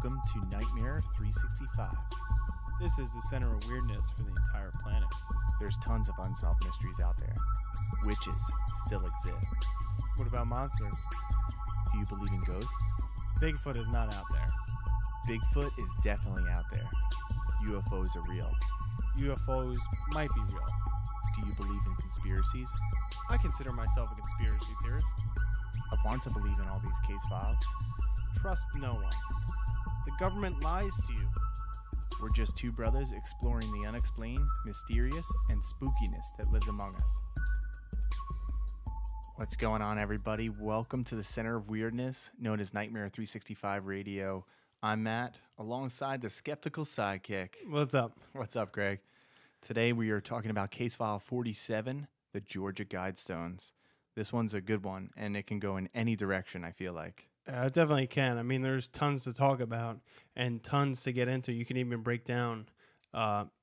Welcome to Nightmare365. This is the center of weirdness for the entire planet. There's tons of unsolved mysteries out there. Witches still exist. What about monsters? Do you believe in ghosts? Bigfoot is not out there. Bigfoot is definitely out there. UFOs are real. UFOs might be real. Do you believe in conspiracies? I consider myself a conspiracy theorist. I want to believe in all these case files. Trust no one. The government lies to you. We're just two brothers exploring the unexplained, mysterious, and spookiness that lives among us. What's going on, everybody? Welcome to the Center of Weirdness, known as Nightmare365 Radio. I'm Matt, alongside the skeptical sidekick. What's up? What's up, Greg? Today we are talking about case file 47, the Georgia Guidestones. This one's a good one, and it can go in any direction, I feel like. It definitely can. I mean, there's tons to talk about and tons to get into. You can even break down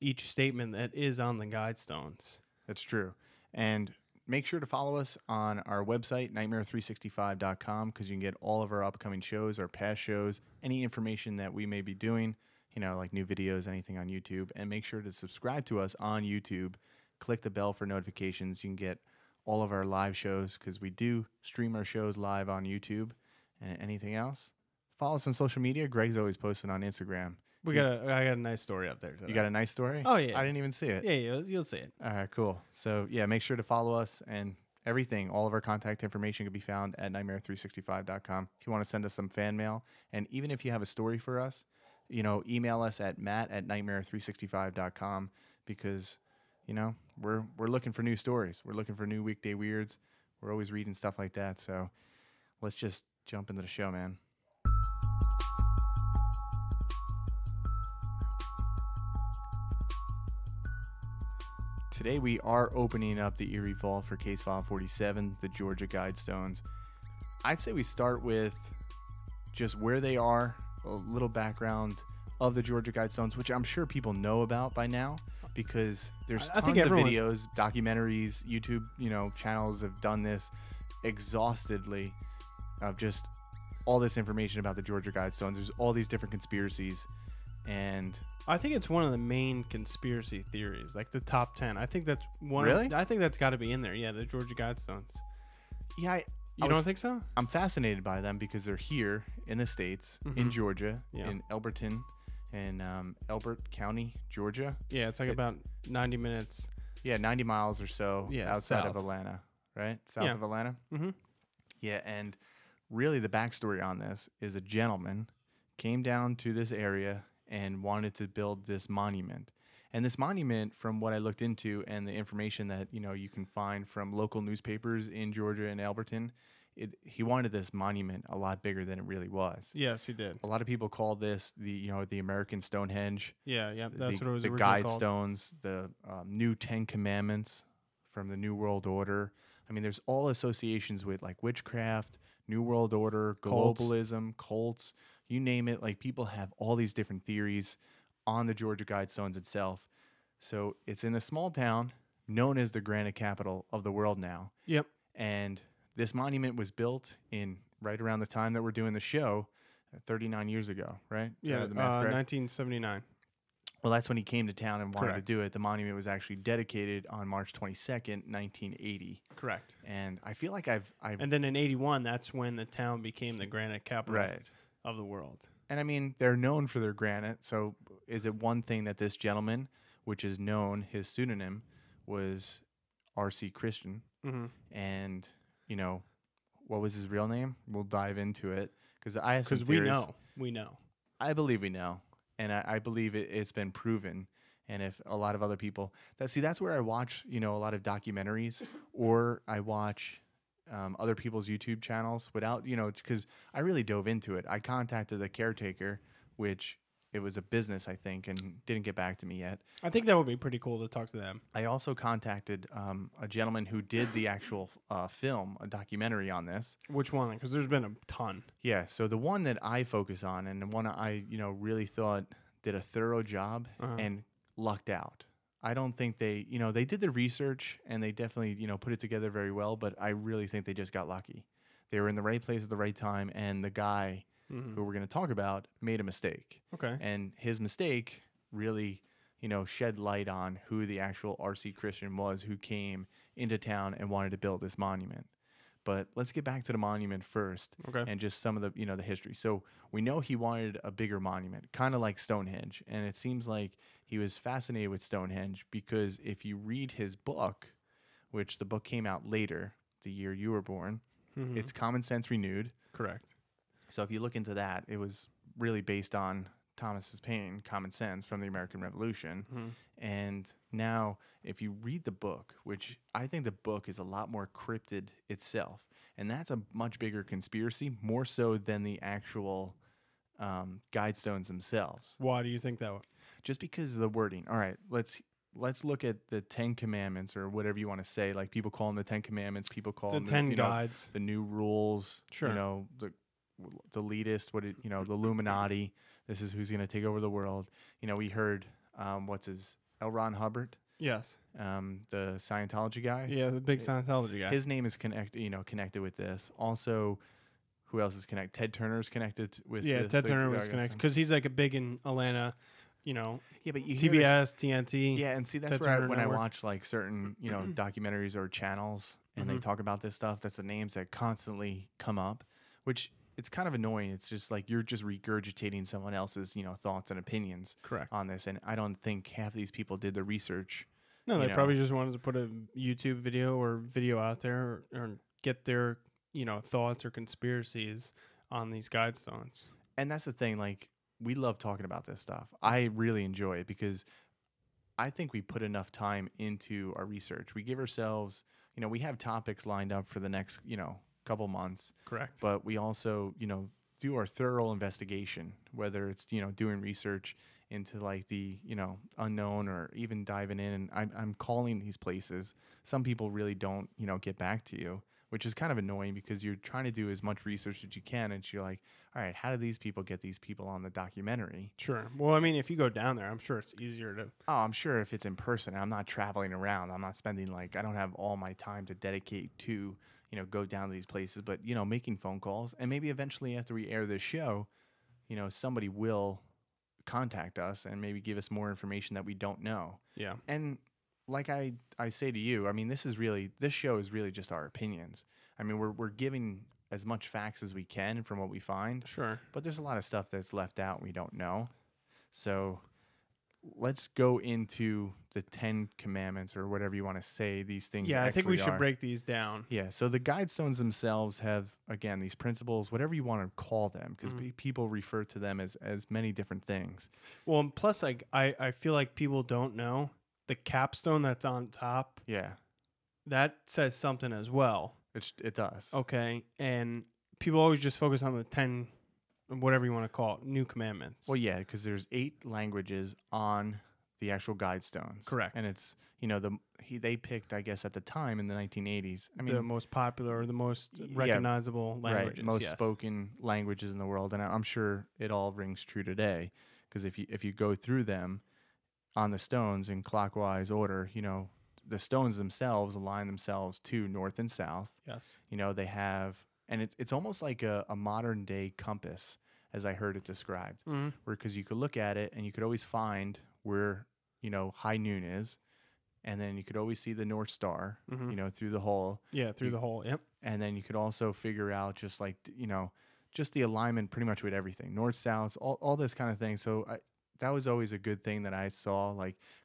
each statement that is on the Guidestones. That's true. And make sure to follow us on our website, Nightmare365.com, because you can get all of our upcoming shows, our past shows, any information that we may be doing, you know, like new videos, anything on YouTube. And make sure to subscribe to us on YouTube. Click the bell for notifications. You can get all of our live shows, because we do stream our shows live on YouTube. And anything else? Follow us on social media. Greg's always posting on Instagram. I got a nice story up there today. You got a nice story? Oh, yeah. I didn't even see it. Yeah, you'll see it. All right, cool. So, yeah, make sure to follow us and everything. All of our contact information can be found at Nightmare365.com. If you want to send us some fan mail, and even if you have a story for us, you know, email us at matt@Nightmare365.com, because, you know, we're looking for new stories. We're looking for new weekday weirds. We're always reading stuff like that. So let's just jump into the show, man. Today we are opening up the Erie Vault for case file 47, the Georgia Guidestones. I'd say we start with just where they are, a little background of the Georgia Guidestones, which I'm sure people know about by now, because there's tons of videos, documentaries, YouTube, you know, channels have done this exhaustively, of just all this information about the Georgia Guidestones. There's all these different conspiracies, and I think it's one of the main conspiracy theories, like the top 10. I think that's one. Really? I think that's got to be in there. Yeah, the Georgia Guidestones. Yeah, you don't think so? I'm fascinated by them because they're here in the States, in Georgia, in Elberton, in Elbert County, Georgia. Yeah, it's like about 90 minutes. Yeah, 90 miles or so outside south of Atlanta, right? South of Atlanta? Mm-hmm. Yeah, and really the backstory on this is a gentleman came down to this area and wanted to build this monument. And this monument, from what I looked into and the information that, you know, you can find from local newspapers in Georgia and Elberton, he wanted this monument a lot bigger than it really was. Yes, he did. A lot of people call this the American Stonehenge. Yeah, that's what it was the originally called. Guidestones, the new 10 Commandments from the New World Order. I mean, there's all associations with like witchcraft, New World Order, globalism, cults, you name it. Like, people have all these different theories on the Georgia Guidestones itself. So it's in a small town known as the granite capital of the world now. Yep. And this monument was built in right around the time that we're doing the show, 39 years ago, right? Yeah, 1979. Well, that's when he came to town and wanted Correct. to do it. The monument was actually dedicated on March 22nd, 1980. Correct. And I feel like And then in 81, that's when the town became the granite capital of the world. And I mean, they're known for their granite. So is it one thing that this gentleman, which is known, his pseudonym was R.C. Christian. Mm-hmm. And, you know, what was his real name? We'll dive into it. Because I have some Because theories. we know. I believe we know. And I believe it's been proven. And if a lot of other people... that's where I watch, you know, a lot of documentaries. Or I watch other people's YouTube channels without, you know, because I really dove into it. I contacted the caretaker, which it was a business, I think, and didn't get back to me yet. I think that would be pretty cool to talk to them. I also contacted a gentleman who did the actual film, a documentary on this. Which one? Because there's been a ton. Yeah, so the one that I focus on, and the one I, you know, really thought did a thorough job and lucked out. I don't think they did the research and they definitely, you know, put it together very well, but I really think they just got lucky. They were in the right place at the right time, and the guy who we're going to talk about, made a mistake. Okay. And his mistake really, shed light on who the actual R.C. Christian was who came into town and wanted to build this monument. But let's get back to the monument first, Okay. and just some of the, the history. So we know he wanted a bigger monument, kind of like Stonehenge. And it seems like he was fascinated with Stonehenge because if you read his book, which the book came out later, the year you were born, it's Common Sense Renewed. Correct. So if you look into that, it was really based on Thomas Paine, Common Sense from the American Revolution. And now if you read the book, which I think the book is a lot more cryptid itself, and that's a much bigger conspiracy, more so than the actual Guidestones themselves. Why do you think that? Just because of the wording. All right, let's look at the 10 Commandments, or whatever you want to say. Like, people call them the 10 Commandments. People call them 10 guides. the new rules. Sure. The elitist, the Illuminati. This is who's going to take over the world. We heard, L. Ron Hubbard. Yes. The Scientology guy. Yeah, the big Scientology guy. His name is connected with this. Also, who else is connected? Ted Turner's connected with. Yeah, Ted Turner was connected because he's like a big in Atlanta. Yeah, but you TBS, TNT. Yeah, and see, that's where when I watch like certain documentaries or channels, and they talk about this stuff, that's the names that constantly come up, which it's kind of annoying. It's just like you're just regurgitating someone else's thoughts and opinions. Correct. On this, and I don't think half of these people did the research. No, they probably just wanted to put a YouTube video out there or get their thoughts or conspiracies on these Guidestones. And that's the thing, like, we love talking about this stuff. I really enjoy it because I think we put enough time into our research. We give ourselves, we have topics lined up for the next, couple months. Correct. But we also, do our thorough investigation, whether it's, doing research into like the, unknown, or even diving in. And I'm calling these places. Some people really don't, get back to you, which is kind of annoying because you're trying to do as much research as you can. And you're like, all right, how do these people get these people on the documentary? Sure. Well, I mean, if you go down there, I'm sure it's easier to. Oh, I'm sure if it's in person, I'm not traveling around. I'm not spending I don't have all my time to dedicate to, go down to these places. But, making phone calls, and maybe eventually after we air this show, somebody will contact us and maybe give us more information that we don't know. Yeah. And like I say to you, I mean, this show is really just our opinions. I mean, we're giving as much facts as we can from what we find. Sure. But there's a lot of stuff that's left out and we don't know. So let's go into the 10 Commandments, or whatever you want to say these things. Yeah, I think we should break these down. Yeah, so the Guidestones themselves have, again, these principles, whatever you want to call them, because people refer to them as many different things. Well, and plus, I feel like people don't know the capstone that's on top. Yeah. That says something as well. It does. Okay, and people always just focus on the 10, whatever you want to call it, new commandments. Well, yeah, because there's 8 languages on the actual Guidestones. Correct. And it's, they picked, I guess, at the time in the 1980s. I mean, the most popular or the most recognizable languages. Right, most spoken languages in the world. And I'm sure it all rings true today, because if you go through them on the stones in clockwise order, the stones themselves align themselves to north and south. Yes. They have, and it's almost like a modern day compass, as I heard it described, because you could look at it and you could always find where, high noon is. And then you could always see the North Star, through the hole. Yeah, through the hole. Yep. And then you could also figure out just like, just the alignment pretty much with everything. North, south, all this kind of thing. So that was always a good thing that I saw,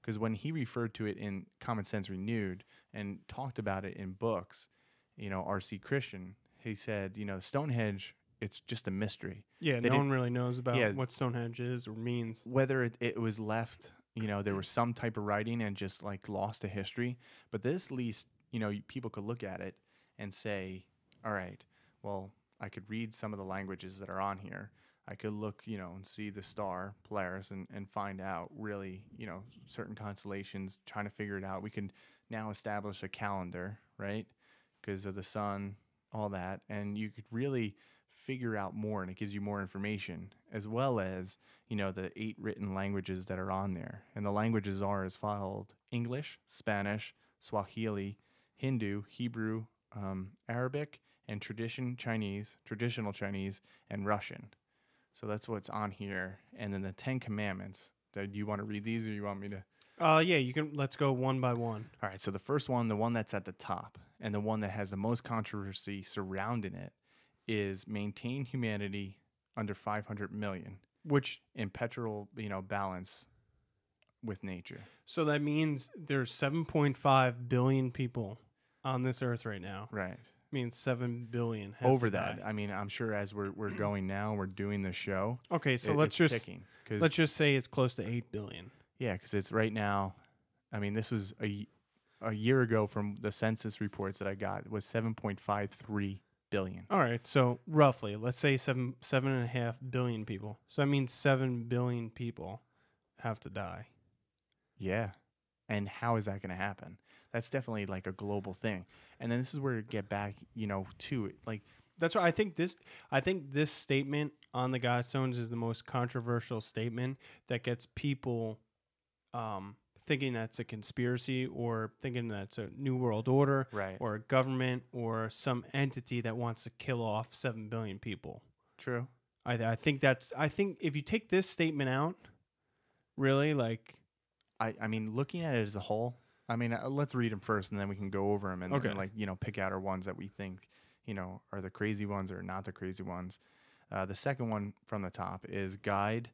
because when he referred to it in Common Sense Renewed and talked about it in books, R.C. Christian, he said, Stonehenge, it's just a mystery. Yeah, no one really knows about what Stonehenge is or means. Whether it was left, there was some type of writing and just lost to history. But this, at least, people could look at it and say, all right, well, I could read some of the languages that are on here. I could look, and see the star Polaris and find out really, certain constellations, trying to figure it out. We can now establish a calendar, right? Because of the sun, all that. And you could really figure out more, and it gives you more information, as well as, the 8 written languages that are on there. And the languages are as followed: English, Spanish, Swahili, Hindu, Hebrew, Arabic, and traditional Chinese, and Russian. So that's what's on here. And then the 10 Commandments. Do you want to read these or you want me to? Yeah, you can. Let's go one by one. All right. So the first one, the one that's at the top and the one that has the most controversy surrounding it is maintain humanity under 500 million, which in perpetual, balance with nature. So that means there's 7.5 billion people on this earth right now. Right. Means 7 billion have over to that. die. I mean, I'm sure as we're going now, we're doing the show. Okay, so let's just say it's close to 8 billion. Yeah, because it's right now. I mean, this was a year ago from the census reports that I got was 7.53 billion. All right, so roughly, let's say 7.5 billion people. So that means 7 billion people have to die. Yeah, and how is that going to happen? That's definitely like a global thing. And then this is where we get back, to it. Like that's why I think this statement on the Guidestones is the most controversial statement that gets people thinking that's a conspiracy or thinking that's a new world order, right, or a government or some entity that wants to kill off 7 billion people. True. I think if you take this statement out, really, like I mean, looking at it as a whole, I mean, let's read them first, and then we can go over them and pick out our ones that we think, are the crazy ones or not the crazy ones. The second one from the top is guide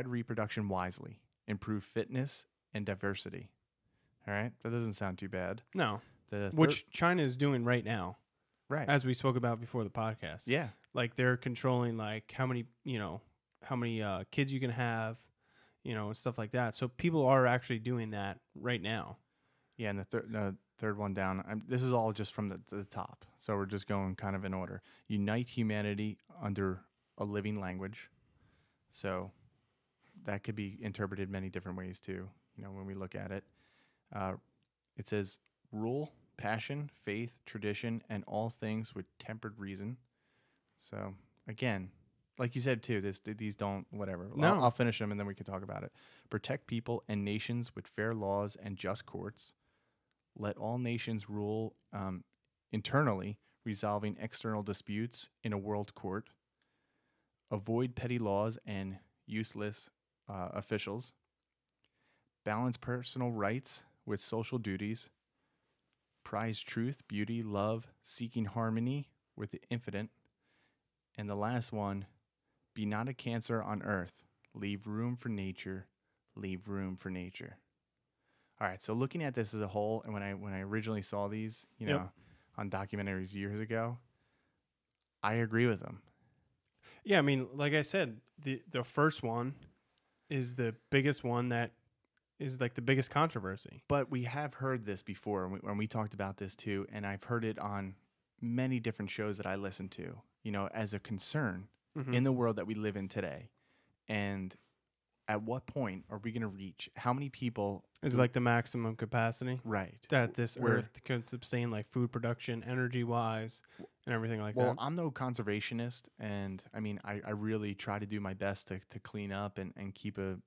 reproduction wisely, improve fitness and diversity. All right, that doesn't sound too bad. No, which China is doing right now, right? As we spoke about before the podcast. Yeah, like they're controlling like how many kids you can have. And stuff like that. So people are actually doing that right now. Yeah, and the third one down, this is all just from the top. So we're just going kind of in order. Unite humanity under a living language. So that could be interpreted many different ways too, when we look at it. It says rule, passion, faith, tradition, and all things with tempered reason. So again, like you said, too, these don't, whatever. No. I'll finish them, and then we can talk about it. Protect people and nations with fair laws and just courts. Let all nations rule internally, resolving external disputes in a world court. Avoid petty laws and useless officials. Balance personal rights with social duties. Prize truth, beauty, love, seeking harmony with the infinite. And the last one, be not a cancer on earth. Leave room for nature. Leave room for nature. All right, so looking at this as a whole, and when I originally saw these, on documentaries years ago, I agree with them. Yeah, I mean, like I said, the first one is the biggest one that is like the biggest controversy. But we have heard this before, when we talked about this too, and I've heard it on many different shows that I listen to, as a concern in the world that we live in today. And at what point are we going to reach? How many people? Is like the maximum capacity? Right. That this earth can sustain, like food production, energy-wise, and everything like that. Well, I'm no conservationist, and I mean, I really try to do my best to clean up and keep a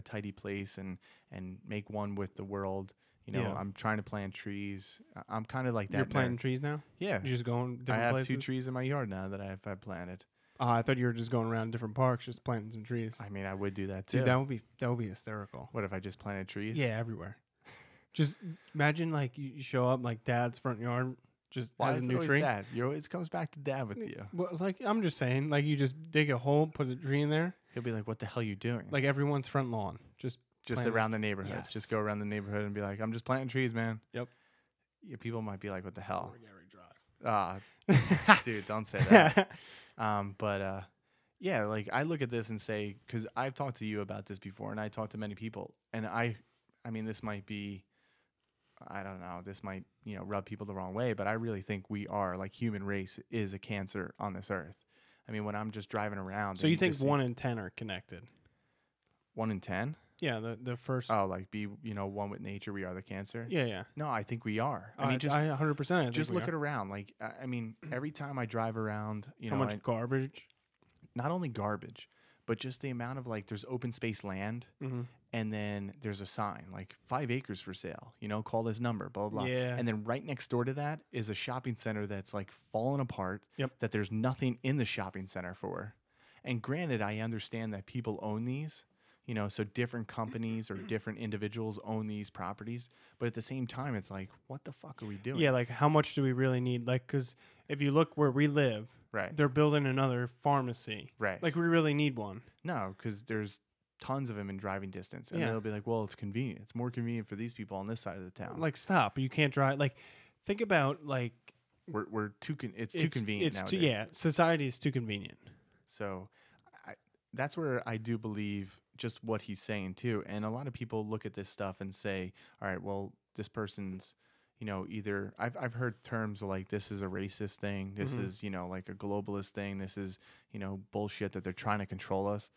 tidy place and make one with the world. I'm trying to plant trees. I'm kind of like that. You're planting trees now? Yeah. You're just going different places? I have 2 trees in my yard now that I've planted. I thought you were just going around different parks, just planting some trees. I mean, I would do that too. Dude, that would be hysterical. What if I just planted trees? Yeah, everywhere. Just imagine like you show up like Dad's front yard, just Why has a new tree. Dad? You always comes back to Dad with you. Well, like I'm just saying, like you just dig a hole, put a tree in there. He'll be like, "What the hell are you doing?" Like everyone's front lawn, just around the neighborhood. Yes. Just go around the neighborhood and be like, "I'm just planting trees, man." Yep. Yeah, people might be like, "What the hell?" Drive. Dude, don't say that. Yeah, like I look at this and say, because I've talked to you about this before, and I talked to many people, and I mean, this might be, I don't know, this might rub people the wrong way, but I really think we are, like, human race is a cancer on this earth. I mean, when I'm just driving around. So you think 1 in 10 are connected? 1 in 10? Yeah, the first. Oh, like be one with nature. We are the cancer. Yeah. No, I think we are. I mean, just 100%. Just look at around. Like, I mean, every time I drive around, how much garbage? Not only garbage, but just the amount of, like, there's open space land, and then there's a sign like 5 acres for sale, call this number, blah, blah, blah. Yeah. And then right next door to that is a shopping center that's like fallen apart, Yep. that there's nothing in the shopping center for. And granted, I understand that people own these, so different companies or different individuals own these properties. But at the same time, it's like, what the fuck are we doing? Yeah, like how much do we really need? Like, because if you look where we live, Right. they're building another pharmacy. Right. Like we really need one. No, because there's tons of them in driving distance. And Yeah. they'll be like, well, it's convenient. It's more convenient for these people on this side of the town. Like, stop. You can't drive. Like, think about, like... We're too convenient nowadays. Yeah, society is too convenient. So that's where I do believe just what he's saying too. And a lot of people look at this stuff and say, all right, well, this person's, either I've heard terms like this is a racist thing. This is, like a globalist thing. This is, bullshit that they're trying to control us.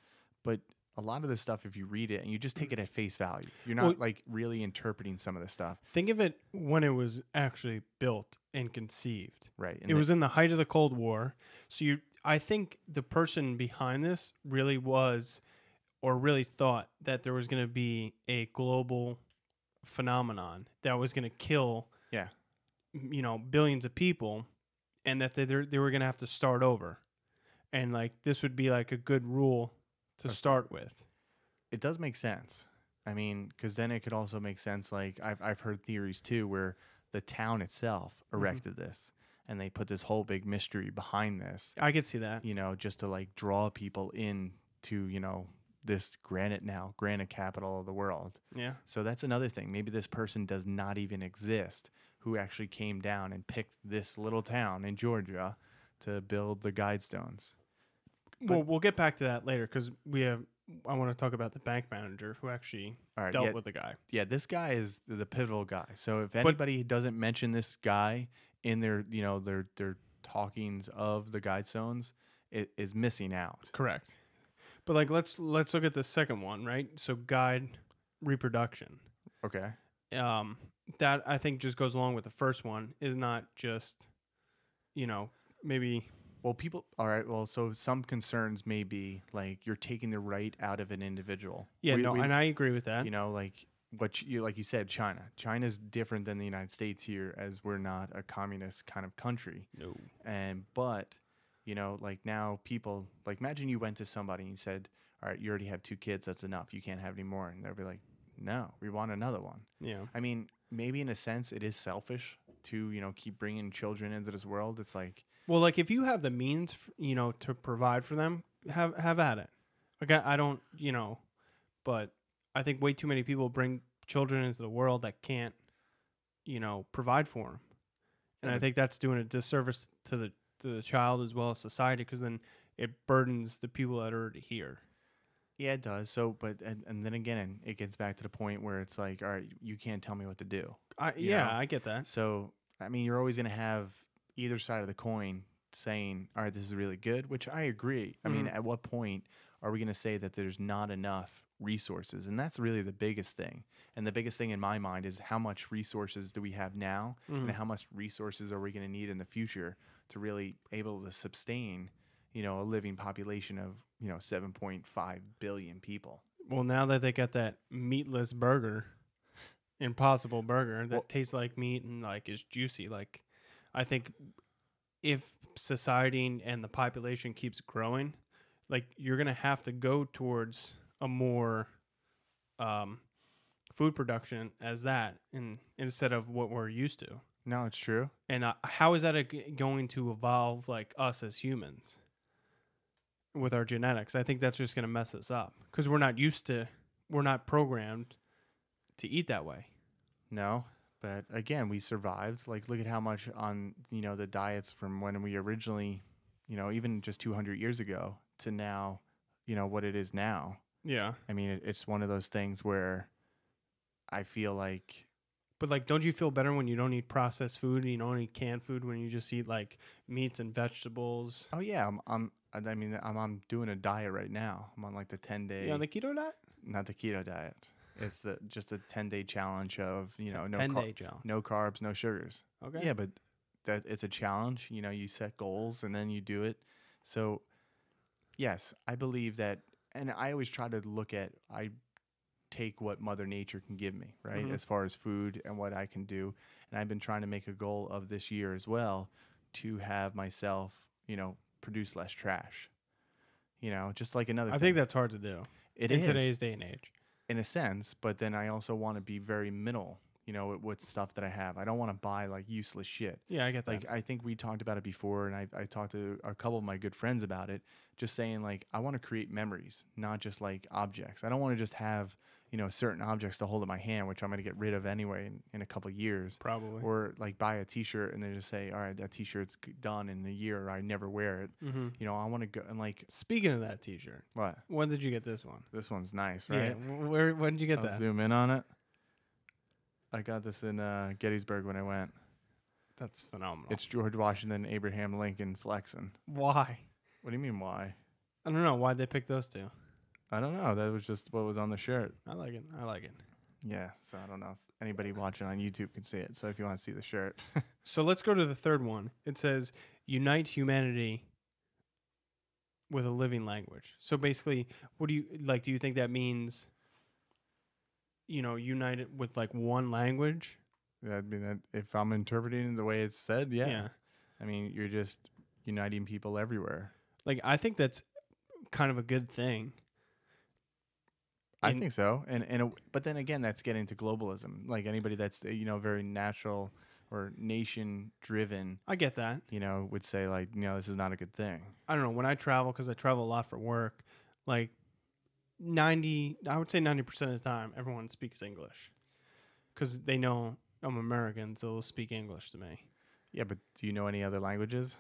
But a lot of this stuff, if you read it and you just take it at face value, you're not like really interpreting some of this stuff. Think of it when it was actually built and conceived. Right. And it was in the height of the Cold War. So I think the person behind this really was, or really thought that there was going to be a global phenomenon that was going to kill, billions of people, and that they were going to have to start over. And like, this would be like a good rule to start with. It does make sense. I mean, because then it could also make sense. Like I've heard theories too, where the town itself erected this, and they put this whole big mystery behind this. I could see that. Just to like draw people in to this granite capital of the world. Yeah. So that's another thing. Maybe this person does not even exist, who actually came down and picked this little town in Georgia to build the Guidestones. Well, we'll get back to that later because I want to talk about the bank manager who actually dealt with the guy. Yeah, this guy is the pivotal guy. So if anybody doesn't mention this guy in their their talkings of the Guidestones, it is missing out. Correct. But like let's look at the second one, right? So guide reproduction. Okay. That I think just goes along with the first one, is not just maybe. Well, so some concerns may be like you're taking the right out of an individual. Yeah, and I agree with that. Like like you said, China. China's different than the United States here, as we're not a communist kind of country. No. But like now people, like imagine you went to somebody and you said, all right, you already have 2 kids, that's enough. You can't have any more. And they'll be like, no, we want another one. Yeah. I mean, maybe in a sense it is selfish to, keep bringing children into this world. It's like, well, like if you have the means, to provide for them, have at it. Like I don't, but I think way too many people bring children into the world that can't, provide for them. And I think that's doing a disservice to the child as well as society, because then it burdens the people that are already here. Yeah, it does. So, but and then again, it gets back to the point where it's like, all right, you can't tell me what to do. I get that. So, I mean, you're always going to have either side of the coin saying, all right, this is really good, which I agree. I mean, at what point are we going to say that there's not enough resources? And that's really the biggest thing. And the biggest thing in my mind is how much resources do we have now, and how much resources are we going to need in the future to really able to sustain, a living population of, 7.5 billion people. Well, now that they got that meatless burger, Impossible Burger, that tastes like meat and like is juicy, like I think if society and the population keeps growing, like you're going to have to go towards a more food production as that, instead of what we're used to. No, it's true. And how is that going to evolve like us as humans with our genetics? I think that's just going to mess us up because we're not programmed to eat that way. No, but again, we survived. Like, look at how much on, the diets from when we originally, even just 200 years ago to now, what it is now. Yeah. I mean, it's one of those things where I feel like. But like, don't you feel better when you don't eat processed food and you don't eat canned food, when you just eat like meats and vegetables? Oh yeah, I'm doing a diet right now. I'm on like the 10-day. You on the keto diet? Not the keto diet. It's just a 10-day challenge of no 10-day challenge. No carbs, no sugars. Okay. Yeah, but it's a challenge. You set goals and then you do it. So yes, I believe that, and I always try to look at. I take what Mother Nature can give me, right? Mhm. As far as food and what I can do. And I've been trying to make a goal of this year as well to have myself, produce less trash. Just like another I thing. think that's hard to do It in is today's day and age. in a sense, but then I also want to be very minimal, with stuff that I have. I don't want to buy like useless shit. Yeah, I get that. Like, I think we talked about it before, and I talked to a couple of my good friends about it, just saying, like, I want to create memories, not just like objects. I don't want to just have, certain objects to hold in my hand, which I'm going to get rid of anyway in a couple of years. Probably. Or like buy a t-shirt and then just say, all right, that t-shirt's done in a year, or I never wear it. Mm-hmm. I want to go and like. Speaking of that t-shirt. What? When did you get this one? This one's nice, right? Yeah. When did you get I'll that? zoom in on it. I got this in Gettysburg when I went. That's phenomenal. It's George Washington, Abraham Lincoln flexing. Why? What do you mean, why? I don't know. Why'd they pick those two? I don't know. That was just what was on the shirt. I like it. Yeah, so I don't know if anybody watching on YouTube can see it. So if you want to see the shirt. So let's go to the third one. It says, unite humanity with a living language. So basically, what do you like? Do you think that means, unite it with like one language? I mean, that if I'm interpreting it the way it's said, yeah. I mean, you're just uniting people everywhere. Like, I think that's kind of a good thing. I think so. But then again, that's getting to globalism. Like anybody that's, very natural or nation driven. I get that. Would say like, this is not a good thing. I don't know. When I travel, because I travel a lot for work, like I would say 90% of the time, everyone speaks English. Because they know I'm American, so they'll speak English to me. Yeah, but do you know any other languages?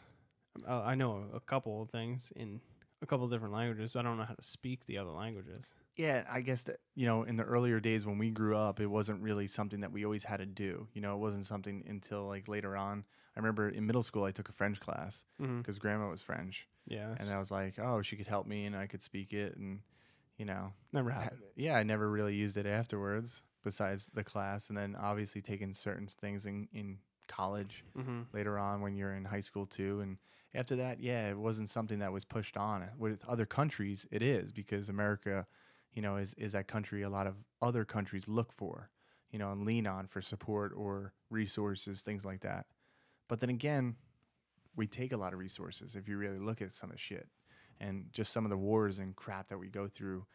I know a couple of things in a couple of different languages, but I don't know how to speak the other languages. Yeah, I guess that, in the earlier days when we grew up, it wasn't really something that we always had to do. It wasn't something until like later on. I remember in middle school, I took a French class because grandma was French. Yeah. And I was like, oh, she could help me and I could speak it. And, Never happened. I never really used it afterwards besides the class. And then obviously taking certain things in college later on when you're in high school too. And after that, it wasn't something that was pushed on. With other countries, it is because America, is that country a lot of other countries look for, and lean on for support or resources, things like that. But then again, we take a lot of resources if you really look at some of the shit and just some of the wars and crap that we go through,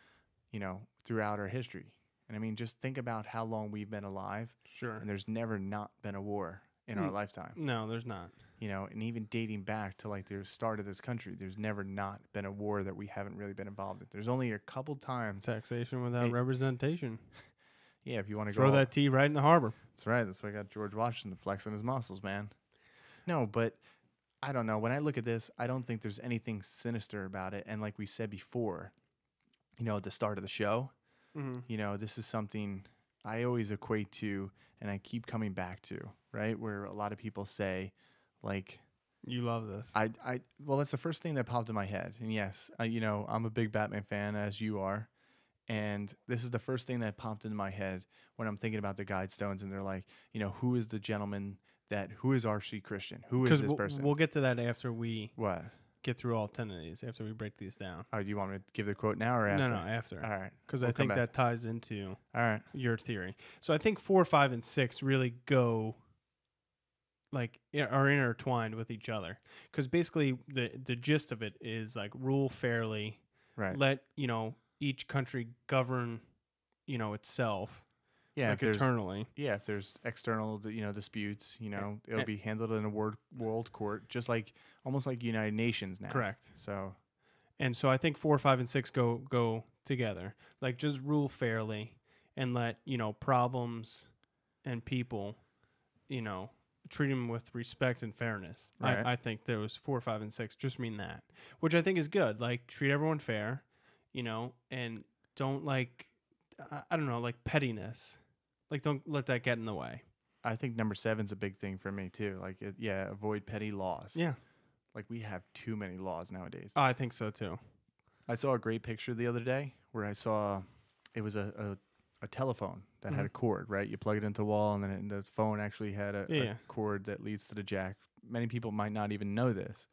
throughout our history. And I mean, just think about how long we've been alive. Sure. And there's never not been a war in our lifetime. No, there's not. And even dating back to like the start of this country, there's never not been a war that we haven't really been involved in. There's only a couple times. Taxation without representation. Yeah, if you want to throw that tea right in the harbor. That's right. That's why I got George Washington flexing his muscles, man. No, but I don't know. When I look at this, I don't think there's anything sinister about it. And like we said before, at the start of the show, this is something I always equate to and I keep coming back to, right? Where a lot of people say, like, you love this. Well, that's the first thing that popped in my head. And yes, I'm a big Batman fan, as you are. And this is the first thing that popped into my head when I'm thinking about the Guidestones. And they're like, who is the gentleman who is R.C. Christian? Who is this person? We'll get to that after we what? Get through all 10 of these, after we break these down. Oh, do you want me to give the quote now or after? No, after. All right. Because I think that ties into your theory. So I think 4, 5, and 6 really go, like, are intertwined with each other. Because basically the gist of it is, like, rule fairly. Right. Let, each country govern, itself. Yeah, like eternally. Yeah, if there's external, disputes, it'll be handled in a world court, just like almost like United Nations now. Correct. So I think 4, 5, and 6 go together. Like, just rule fairly and let problems and people, treat them with respect and fairness. Right. I think those 4, 5, and 6 just mean that, which I think is good. Like, treat everyone fair, and don't like pettiness. Like, don't let that get in the way. I think number 7's a big thing for me too. Like, avoid petty laws. Yeah. Like, we have too many laws nowadays. Oh, I think so too. I saw a great picture the other day where I saw it was a telephone that had a cord, right? You plug it into the wall, and then the phone actually had a cord that leads to the jack. Many people might not even know this,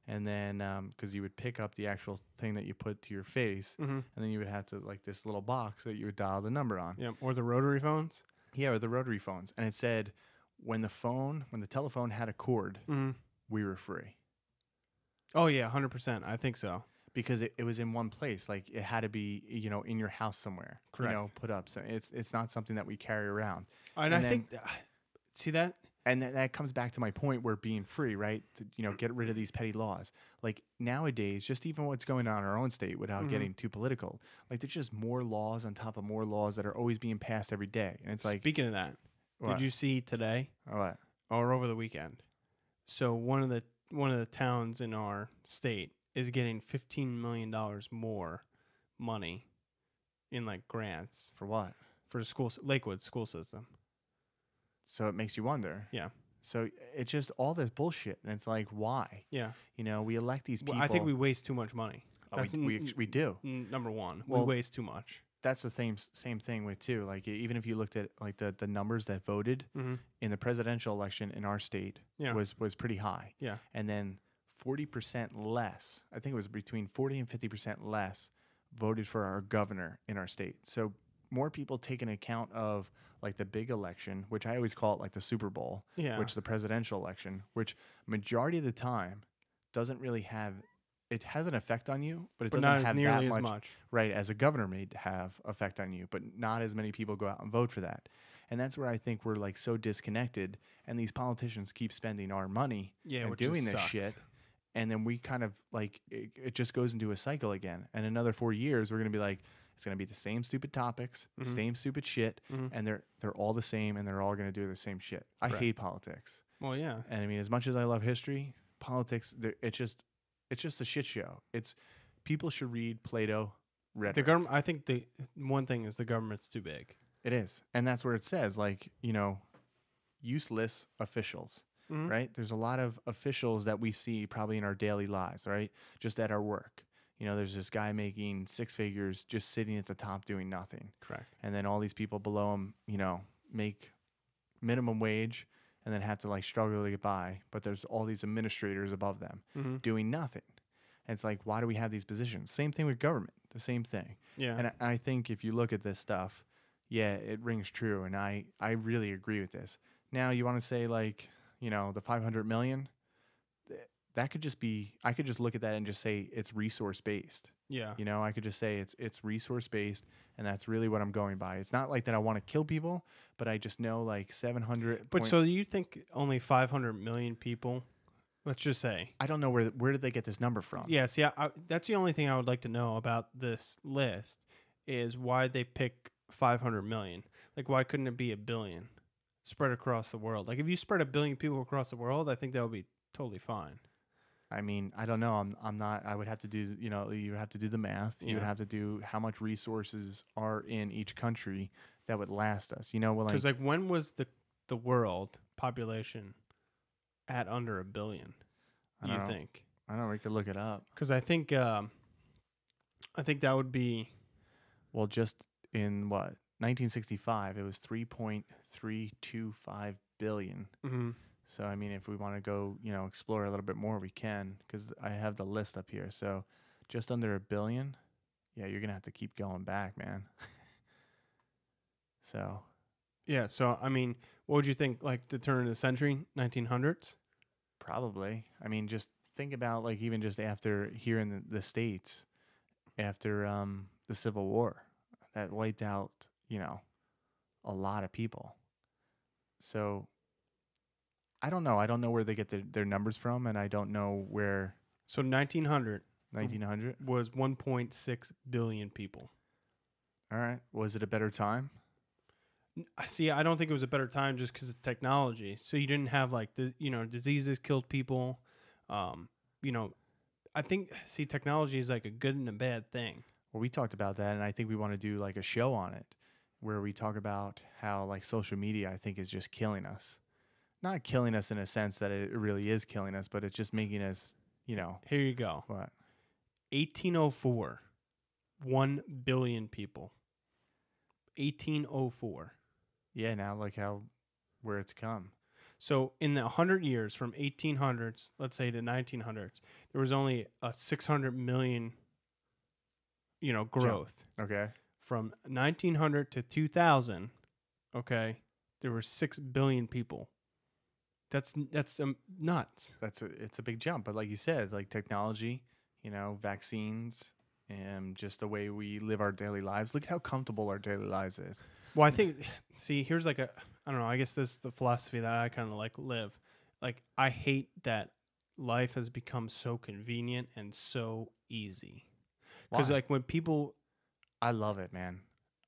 And then, because you would pick up the actual thing that you put to your face, and then you would have to, like, this little box that you would dial the number on. Yeah, or the rotary phones. Yeah, or the rotary phones. And it said, when the telephone had a cord, we were free. Oh, yeah, 100%. I think so. Because it was in one place. Like, it had to be, in your house somewhere. Correct. Put up. So it's not something that we carry around. And I think, see that? And that comes back to my point where being free, right? To, get rid of these petty laws. Like, nowadays, just even what's going on in our own state without getting too political, like, there's just more laws on top of more laws that are always being passed every day. And it's like... Speaking of that, what? Did you see today? What? Or over the weekend? So one of the towns in our state is getting $15 million more money in, like, grants. For what? For the Lakewood school system. So it makes you wonder. Yeah. So it's just all this bullshit, and it's like, why? Yeah. We elect these people. Well, I think we waste too much money. Oh, we do. Number one, well, we waste too much. That's the same thing with too. Like, even if you looked at, like, the numbers that voted in the presidential election in our state was pretty high. Yeah. And then 40% less. I think it was between 40 and 50% less voted for our governor in our state. So more people take an account of, like, the big election, which I always call it, like, the Super Bowl, which the presidential election, which majority of the time doesn't really have, it has an effect on you, but it doesn't not have as nearly that as much, right, as a governor may have effect on you, but not as many people go out and vote for that. And that's where I think we're, like, so disconnected, and these politicians keep spending our money and doing this shit. And then we kind of, like, it just goes into a cycle again. And another 4 years, we're going to be like, it's going to be the same stupid topics, the same stupid shit, and they're all the same, and they're all going to do the same shit. I hate politics. Well, yeah. And I mean, as much as I love history, politics, it's just a shit show. People should read Plato, rhetoric. The government. I think the one thing is the government's too big. It is, and that's where it says, like, useless officials. Right? There's a lot of officials that we see probably in our daily lives, right? Just at our work. There's this guy making six figures just sitting at the top doing nothing. Correct. And then all these people below him, make minimum wage and then have to, like, struggle to get by. But there's all these administrators above them doing nothing. And it's like, why do we have these positions? Same thing with government. The same thing. Yeah. And I think if you look at this stuff, yeah, it rings true. And I really agree with this. Now, you want to say, like, the 500 million, that could just be, I could just look at that and just say it's resource based. Yeah. I could just say it's resource based, and that's really what I'm going by. It's not like that I want to kill people, but I just know, like, 700. But so you think only 500 million people, let's just say. I don't know where did they get this number from? Yeah, see, that's the only thing I would like to know about this list is why they pick 500 million. Like, why couldn't it be 1 billion spread across the world? Like, if you spread 1 billion people across the world, I think that would be totally fine. I mean, I don't know. I'm not. I would have to do. You would have to do the math. Yeah. You would have to do how much resources are in each country that would last us. Because, like, when was the world population at under 1 billion? You think? I don't know. We could look it up. Because I think that would be. Well, just in 1965, it was 3.325 billion. Mm-hmm. So, I mean, if we want to go, explore a little bit more, we can, because I have the list up here. So, just under 1 billion. Yeah, you're going to have to keep going back, man. So. Yeah, so, I mean, what would you think, like, the turn of the century, 1900s? Probably. I mean, just think about, like, even just after here in the States, after the Civil War, that wiped out, a lot of people. So, I don't know. I don't know where they get their numbers from, and I don't know where. So 1900 was 1.6 billion people. All right. Was it a better time? See, I don't think it was a better time just because of technology. So you didn't have, like, diseases killed people. I think, technology is, like, a good and a bad thing. Well, we talked about that, and I think we want to do, like, a show on it where we talk about how, like, social media, I think, is just killing us. Not killing us in a sense that it really is killing us, but it's just making us, Here you go. What? 1804, 1 billion people. 1804. Yeah, now, like, where it's come. So in the 100 years from 1800s, let's say to 1900s, there was only a 600 million, growth. Okay. From 1900 to 2000, okay, there were 6 billion people. That's nuts. It's a big jump, but like you said, like technology, vaccines, and just the way we live our daily lives. Look at how comfortable our daily lives is. Well, I think, here's I don't know, I guess this is the philosophy that I kind of live. Like, I hate that life has become so convenient and so easy. Because when people... I love it, man.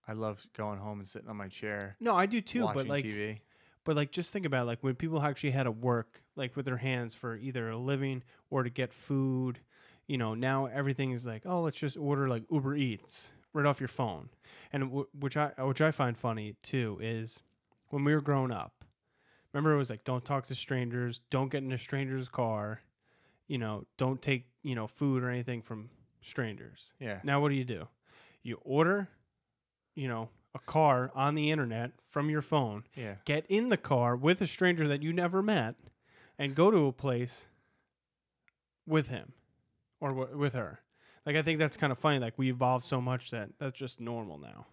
I love going home and sitting on my chair. No, I do too, watching but TV. But just think about it, when people actually had to work with their hands for either a living or to get food. Now everything is let's just order Uber Eats right off your phone. And which I find funny too is when we were growing up, remember it was don't talk to strangers, don't get in a stranger's car, don't take, food or anything from strangers. Yeah. Now what do? You order, a car on the internet from your phone. Yeah. Get in the car with a stranger that you never met and go to a place with him or with her. I think that's kind of funny. We evolved so much that that's just normal now.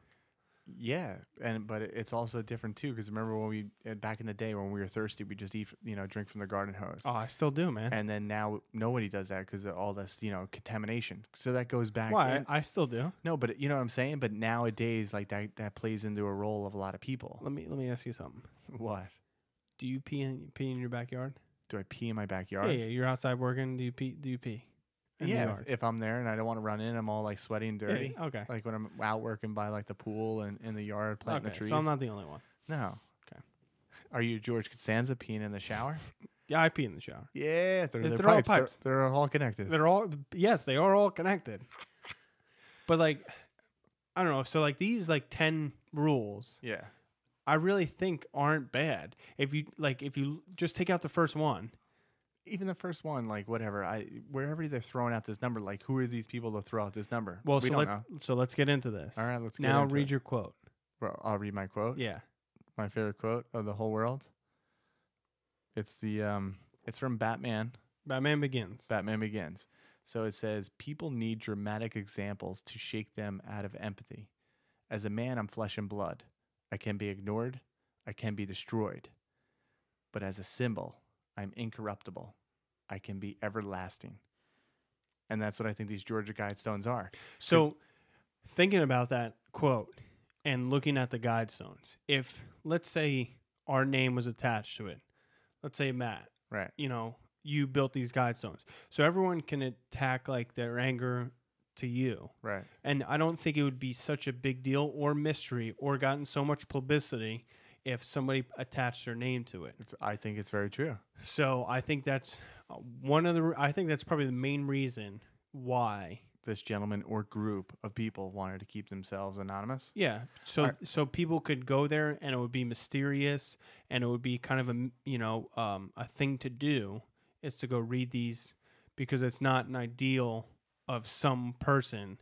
Yeah, but it's also different too, because remember when back in the day when we were thirsty, we just eat, drink from the garden hose. Oh, I still do, man. And then now nobody does that because of all this, contamination. So that goes back. Why? I still do. No, but you know what I'm saying. But nowadays, that plays into a role of a lot of people. Let me ask you something. What? Do you pee in your backyard? Do I pee in my backyard? Yeah. You're outside working. Do you pee? Yeah, if I'm there and I don't want to run in, I'm all sweaty and dirty. Yeah, okay. Like when I'm out working by the pool and in the yard planting the trees. So I'm not the only one. No. Okay. Are you George Costanza peeing in the shower? Yeah, I pee in the shower. Yeah, they're all pipes. pipes. They're all connected. Yes, they are all connected. But I don't know. So these 10 rules. Yeah. I really think aren't bad. If you just take out the first one. Even the first one, whatever. Wherever they're throwing out this number, who are these people to throw out this number? Well, we don't know. So let's get into this. All right, let's get now into read it. your quote. Well, I'll read my quote. Yeah. My favorite quote of the whole world. It's it's from Batman. Batman Begins. Batman Begins. So it says, people need dramatic examples to shake them out of empathy. As a man, I'm flesh and blood. I can be ignored. I can be destroyed. But as a symbol, I'm incorruptible. I can be everlasting. And that's what I think these Georgia Guidestones are. So thinking about that quote and looking at the Guidestones, if, let's say, our name was attached to it, let's say Matt, right? You built these Guidestones. So everyone can attack their anger to you. Right. And I don't think it would be such a big deal or mystery or gotten so much publicity if somebody attached their name to it. I think it's very true. So I think that's I think that's probably the main reason why this gentleman or group of people wanted to keep themselves anonymous. Yeah. So people could go there and it would be mysterious and it would be kind of a thing to do is to go read these, because it's not an ideal of some person.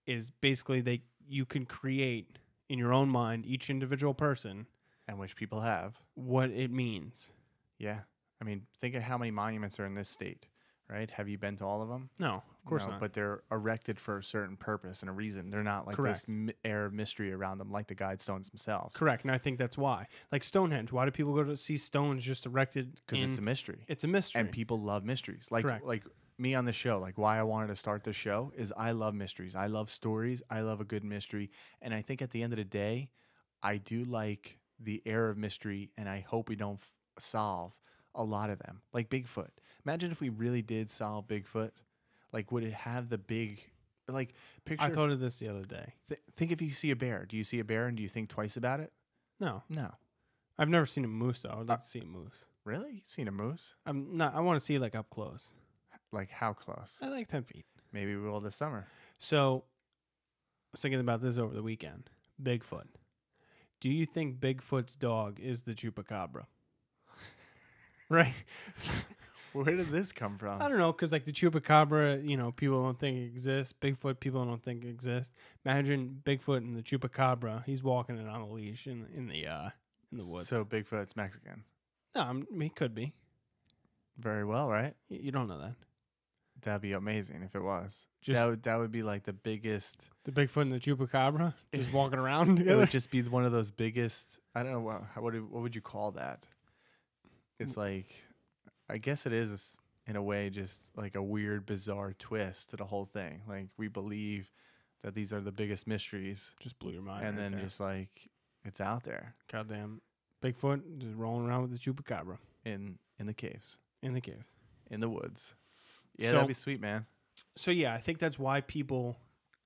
Is basically you can create in your own mind, each individual person, and which people have, what it means. Yeah. I mean, think of how many monuments are in this state, right? Have you been to all of them? No, of course not. But they're erected for a certain purpose and a reason. They're not Correct. This air of mystery around them like the Guidestones themselves. Correct. And I think that's why. Stonehenge. Why do people go to see stones just erected? Because it's a mystery. It's a mystery. And people love mysteries. Correct. Me on the show, why I wanted to start the show is I love mysteries. I love stories. I love a good mystery. And I think at the end of the day, I do like the air of mystery, and I hope we don't solve a lot of them. Like Bigfoot. Imagine if we really did solve Bigfoot. Would it have the big, picture? I thought of this the other day. Think if you see a bear. Do you see a bear and do you think twice about it? No. No. I've never seen a moose, though. I would like to see a moose. Really? You've seen a moose? I want to see it up close. How close? 10 feet. Maybe we will this summer. So, I was thinking about this over the weekend. Bigfoot. Do you think Bigfoot's dog is the chupacabra? Right? Where did this come from? I don't know, because the chupacabra, people don't think it exists. Bigfoot, people don't think it exists. Imagine Bigfoot and the chupacabra. He's walking it on a leash in the woods. So Bigfoot's Mexican. No, he could be. Very well, right? You don't know that. That'd be amazing if it was. Just That would be like the biggest. the Bigfoot and the Chupacabra just walking around It together. would just be one of those biggest. I don't know what would you call that? It's like, I guess it is in a way just like a weird, bizarre twist to the whole thing. Like we believe that these are the biggest mysteries, Just blew your mind. and right then there. just like it's out there Goddamn Bigfoot just rolling around with the Chupacabra in the caves, in the caves. in the woods. Yeah, So- that'd be sweet, man. So yeah, I think that's why people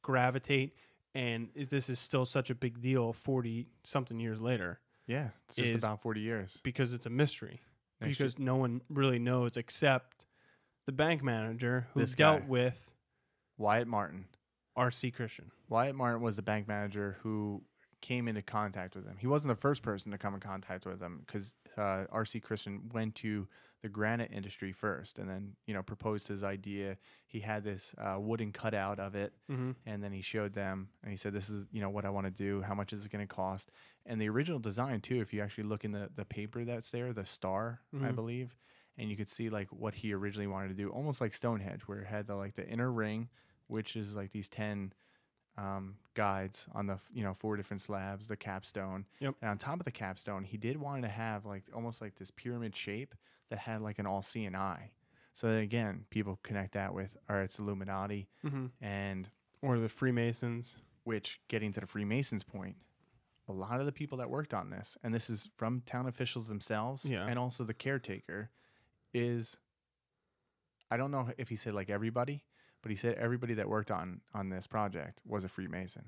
gravitate, and this is still such a big deal 40 something years later Yeah, it's just Is- about 40 years. because it's a mystery. Next Because no one really knows except the bank manager who This dealt guy. with Wyatt Martin. R.C. Christian. Wyatt Martin was the bank manager who came into contact with him. He wasn't the first person to come in contact with him because R.C. Christian went to the granite industry first and then, proposed his idea. He had this wooden cutout of it, Mm-hmm. and then he showed them and he said, this is, what I want to do. How much is it going to cost? And the original design, too, if you actually look in the paper that's there, the star, I Mhm. believe, and you could see like what he originally wanted to do, almost like Stonehenge, where it had the inner ring, which is like these 10 guides on the 4 different slabs, the capstone. Yep. And on top of the capstone, he did want to have like almost like this pyramid shape that had like an all-seeing eye. So then again, people connect that with, all right, it's Illuminati, Mm-hmm. and Or the Freemasons. which, getting to the Freemasons point, a lot of the people that worked on this, and this is from town officials themselves, Yeah. and also the caretaker, is, I don't know if he said like everybody, but he said everybody that worked on this project was a Freemason.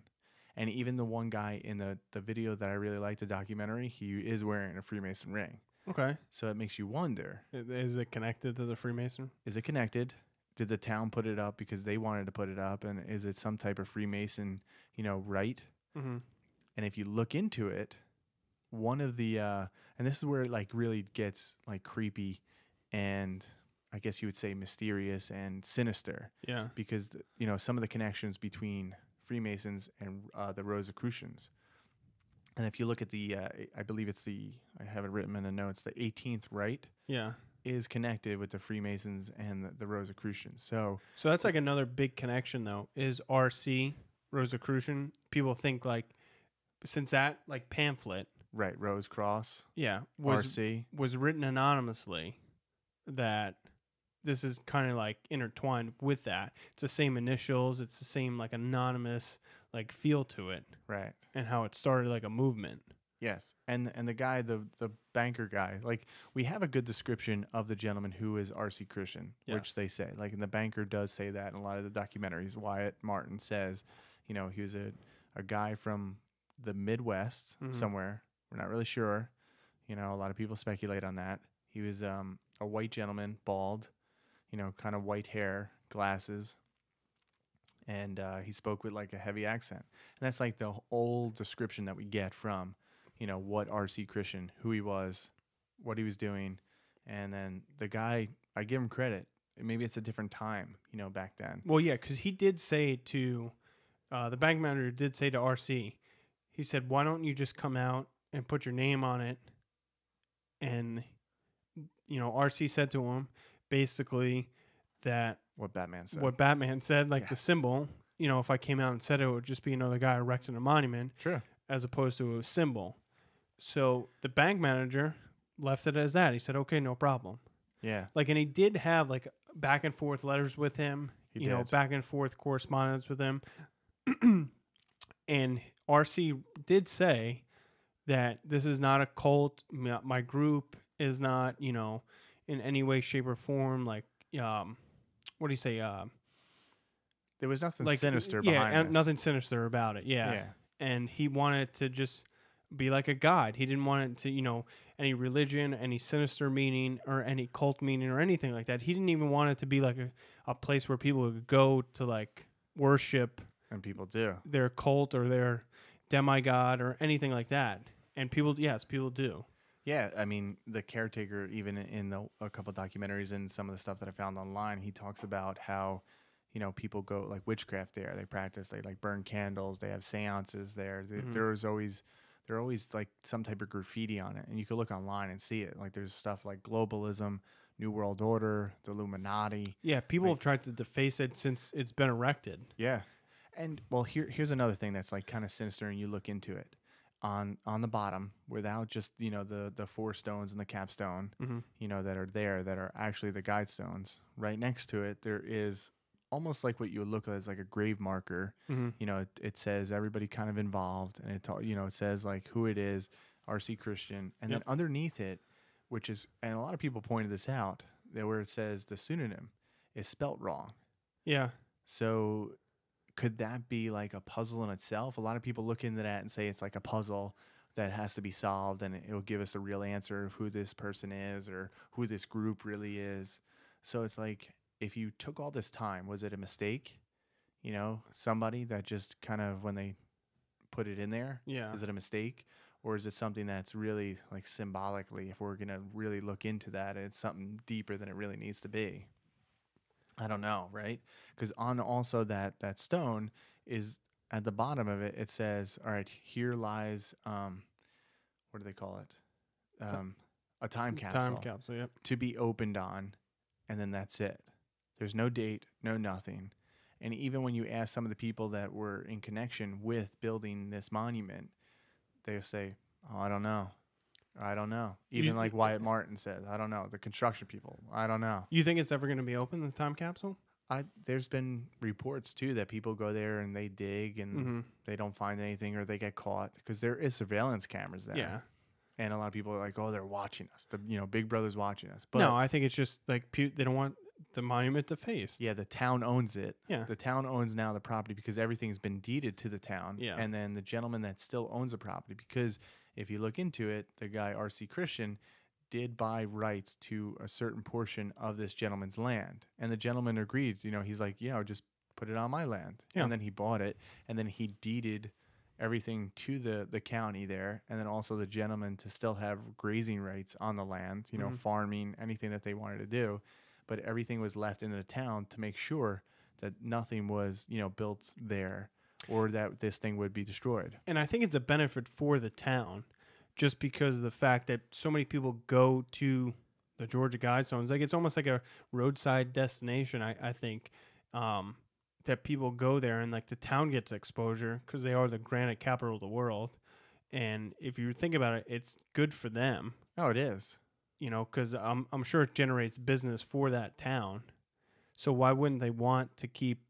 And even the one guy in the video that I really like, the documentary, he is wearing a Freemason ring. Okay. So it makes you wonder, Is it connected to the Freemason? is it connected? Did the town put it up because they wanted to put it up? And is it some type of Freemason, rite? Mm-hmm. And if you look into it, one of the, and this is where it like really gets like creepy and I guess you would say mysterious and sinister, Yeah. because, some of the connections between Freemasons and the Rosicrucians. And if you look at the, I believe it's I have it written in the notes, the 18th rite Yeah. is connected with the Freemasons and the Rosicrucians. So So that's like another big connection, though, is R.C. Rosicrucian. People think like, since that like pamphlet, right, Rose Cross, yeah, RC. was written anonymously, that this is kind of like intertwined with that. It's the same initials. It's the same like anonymous like feel to it, Right. and how it started like a movement. Yes, and the guy, the banker guy, like we have a good description of the gentleman who is R.C. Christian, Yeah. which they say, like, and the banker does say that in a lot of the documentaries. Wyatt Martin says, he was a guy from the Midwest Mhm. somewhere. We're not really sure. A lot of people speculate on that. He was a white gentleman, bald, kind of white hair, glasses, and he spoke with like a heavy accent. And that's like the old description that we get from what R.C. Christian, who he was, what he was doing. And then the guy, I give him credit. Maybe it's a different time, back then. Well, yeah, because he did say to the bank manager did say to R.C. He said, "Why don't you just come out and put your name on it?" And R.C. said to him basically that What Batman said. what Batman said, like the Yes. symbol. If I came out and said it, it would just be another guy erecting a monument, True. as opposed to a symbol. So the bank manager left it as that. He said, "Okay, no problem." Yeah. Like, and he did have like back and forth letters with him, He you know, did. back and forth correspondence with him. And RC did say that this is not a cult. My group is not, in any way, shape, or form like, what do you say? There was nothing Like sinister yeah, behind and this. nothing sinister about it. Yeah. Yeah. And he wanted to just be like a guide. He didn't want it to, any religion, any sinister meaning, or any cult meaning, or anything like that. He didn't even want it to be like a place where people would go to like worship And people do. their cult or their demigod or anything like that. And people do. Yeah, I mean, the caretaker, even in a couple documentaries and some of the stuff that I found online, he talks about how, people go like witchcraft there. They practice, they like burn candles. They have seances there. There's always they're always like some type of graffiti on it, and you can look online and see it. Like there's stuff like globalism, New World Order, the Illuminati. Yeah, people Like- have tried to deface it since it's been erected. Yeah. And well, here's another thing that's like kind of sinister, and you look into it. On the bottom, without just the 4 stones and the capstone, that are there, that are actually the guide stones. Right next to it, there is almost like what you would look at as like a grave marker. It says everybody kind of involved, and it says like who it is, RC Christian, and then underneath it, which is, and a lot of people pointed this out, that where it says the pseudonym is spelt wrong. Yeah. So could that be like a puzzle in itself? A lot of people look into that and say it's like a puzzle that has to be solved, and it'll give us a real answer of who this person is or who this group really is. So it's like, if you took all this time, was it a mistake? Somebody that just kind of, when they put it in there, is it a mistake? Or is it something that's really like symbolically, if we're going to really look into that, it's something deeper than it really needs to be? I don't know, right? Because on also that stone is at the bottom of it, it says, all right, here lies, what do they call it? A time capsule. Time capsule, yep. To be opened on, and then that's it. There's no date, no nothing. And even when you ask some of the people that were in connection with building this monument, they'll say, oh, I don't know. I don't know. Even like Wyatt Martin said, I don't know. The construction people, I don't know. You think it's ever going to be open, the time capsule? There's been reports, too, that people go there and they dig and they don't find anything, or they get caught, because there is surveillance cameras there. Yeah. And a lot of people are like, oh, they're watching us. Big Brother's watching us. But no, I think it's just like they don't want the monument defaced. Yeah, the town owns it. Yeah. The town owns now the property because everything's been deeded to the town. Yeah. And then the gentleman that still owns the property, because if you look into it, the guy, RC Christian, did buy rights to a certain portion of this gentleman's land. And the gentleman agreed. He's like, just put it on my land. Yeah. And then he bought it. And then he deeded everything to the county there. And then also the gentleman to still have grazing rights on the land, farming, anything that they wanted to do. But everything was left in the town to make sure that nothing was, built there, or that this thing would be destroyed. And I think it's a benefit for the town, just because of the fact that so many people go to the Georgia Guidestones. Like, it's almost like a roadside destination, I think, that people go there, and like the town gets exposure because they are the granite capital of the world. And if you think about it, it's good for them. Oh, it is. Because I'm sure it generates business for that town. So why wouldn't they want to keep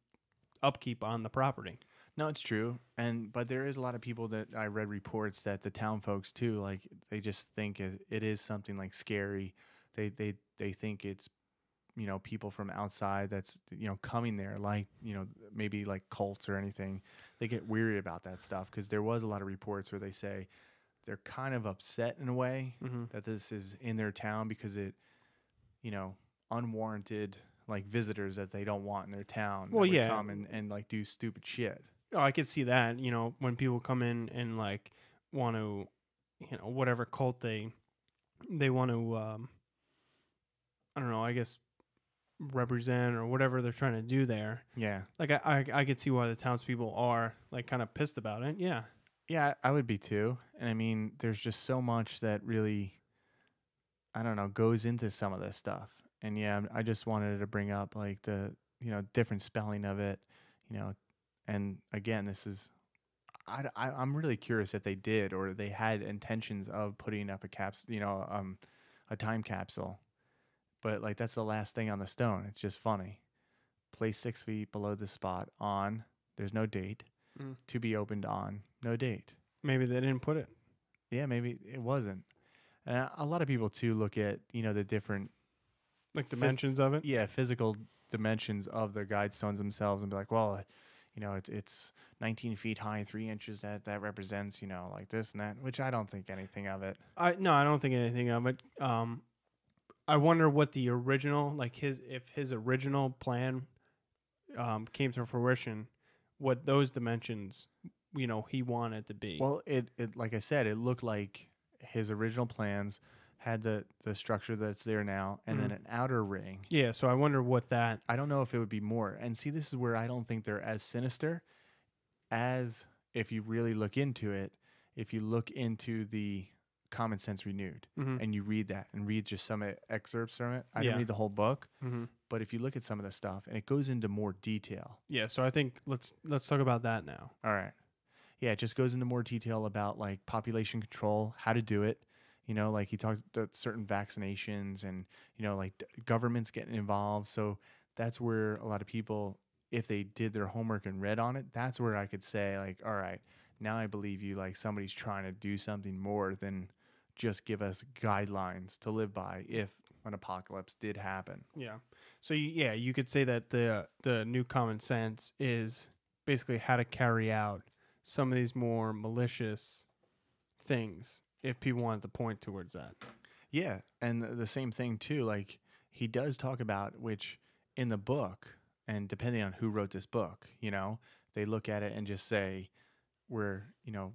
upkeep on the property? No, it's true. But there is a lot of people that I read reports that the town folks too, like they just think it is something like scary. They think it's, people from outside that's, coming there, like, maybe like cults or anything. They get weary about that stuff, because there was a lot of reports where they say they're kind of upset in a way that this is in their town, because it, unwarranted like visitors that they don't want in their town. Well, yeah, come and like do stupid shit. Oh, I could see that. When people come in and like want to, whatever cult they want to, I don't know, I guess represent or whatever they're trying to do there. Yeah. Like I could see why the townspeople are like kind of pissed about it. Yeah. Yeah, I would be too. And I mean, there's just so much that really, I don't know, goes into some of this stuff. And yeah, I just wanted to bring up like the, different spelling of it, and again, this is, I'm really curious if they did, or they had intentions of putting up a time capsule. But like, that's the last thing on the stone. It's just funny. Placed 6 feet below the spot on, there's no date, to be opened on, no date. Maybe they didn't put it. Yeah, maybe it wasn't. And a lot of people too look at, the different like dimensions of it. Yeah, physical dimensions of the guidestones themselves, and be like, well, it's 19 feet high, 3 inches. That represents, like this and that. Which I don't think anything of it. I don't think anything of it. I wonder what the original, like if his original plan came to fruition, what those dimensions, he wanted to be. Well, it like I said, it looked like his original plans had the structure that's there now, and then an outer ring. Yeah, so I wonder what that... I don't know if it would be more. And see, this is where I don't think they're as sinister as, if you really look into it, if you look into the Common Sense Renewed and you read that and read just some excerpts from it, I didn't read the whole book, but if you look at some of the stuff and it goes into more detail. Yeah, so I think let's talk about that now. All right. Yeah, it just goes into more detail about like population control, how to do it. You know, like he talks about certain vaccinations and, you know, like governments getting involved. So that's where a lot of people, if they did their homework and read on it, that's where I could say like, all right, now I believe you, like somebody's trying to do something more than just give us guidelines to live by if an apocalypse did happen. Yeah. So you could say that the new Common Sense is basically how to carry out some of these more malicious things if people wanted to point towards that. Yeah, and the same thing too, like he does talk about, which in the book, and depending on who wrote this book, you know, they look at it and just say we're, you know,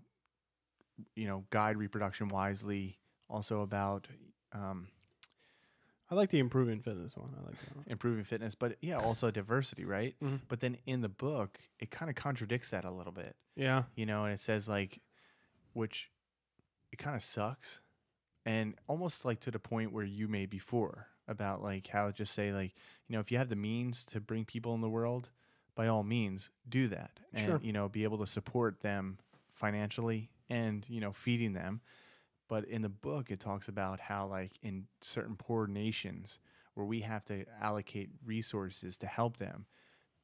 guide reproduction wisely. Also about I like the improving fitness one. I like that one. Improving fitness, but yeah, also diversity, right? But then in the book, it kind of contradicts that a little bit. Yeah. You know, and it says like, which it kind of sucks, and almost like to the point where you made before about like how it just say like, you know, if you have the means to bring people in the world, by all means do that, and you know, be able to support them financially and, you know, feeding them. But in the book, it talks about how, like, in certain poor nations where we have to allocate resources to help them,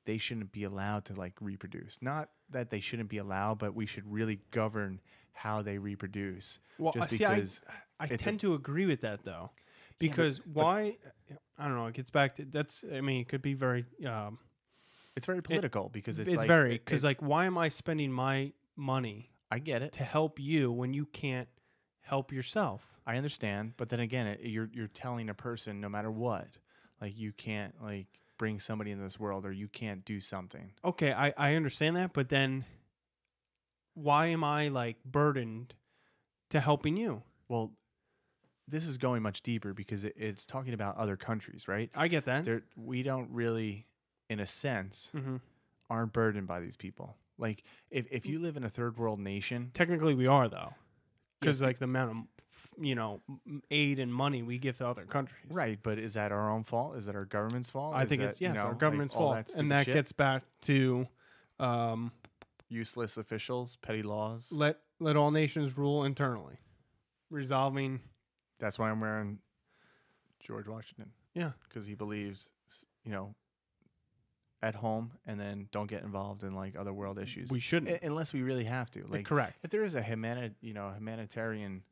they shouldn't be allowed to, like, reproduce. Not that they shouldn't be allowed, but we should really govern how they reproduce. Well, just see, because I tend to agree with that, though. Because why? I don't know. It gets back to that's. I mean, it could be very. It's very political because it's like, very because like, why am I spending my money? I get it, to help you when you can't help yourself. I understand, but then again, you're telling a person no matter what, like you can't like bring somebody in this world or you can't do something. Okay, I understand that, but then why am I like burdened to helping you? Well, this is going much deeper because it's talking about other countries, right? I get that. We don't really, in a sense, aren't burdened by these people. Like if you live in a third world nation, technically we are though. Because like the amount of, you know, aid and money we give to other countries. Right, but is that our own fault? Is that our government's fault? I think it's, yes, our government's fault. And that gets back to... useless officials, petty laws. Let all nations rule internally. Resolving... That's why I'm wearing George Washington. Yeah. Because he believes, you know, at home and then don't get involved in like other world issues. We shouldn't, unless we really have to. Like, correct. If there is a humanitarian,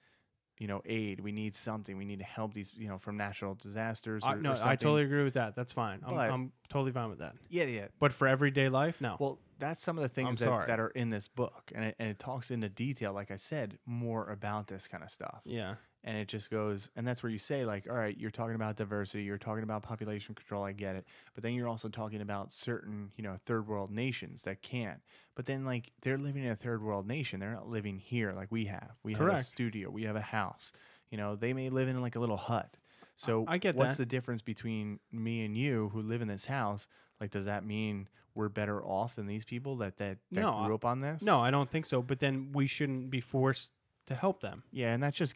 you know, aid, we need something. We need to help these, you know, from natural disasters. Or something. I totally agree with that. That's fine. I'm totally fine with that. Yeah. But for everyday life, no. Well, that's some of the things that are in this book, and it talks into detail, like I said, more about this kind of stuff. Yeah. And it just goes, and that's where you say, like, all right, you're talking about diversity, you're talking about population control, I get it. But then you're also talking about certain, you know, third world nations that can't. But then, like, they're living in a third world nation. They're not living here like we have. We have a studio. We have a house. You know, they may live in, like, a little hut. So I get what's the difference between me and you who live in this house? Like, does that mean we're better off than these people that grew up on this? No, I don't think so. But then we shouldn't be forced to help them. Yeah, and that's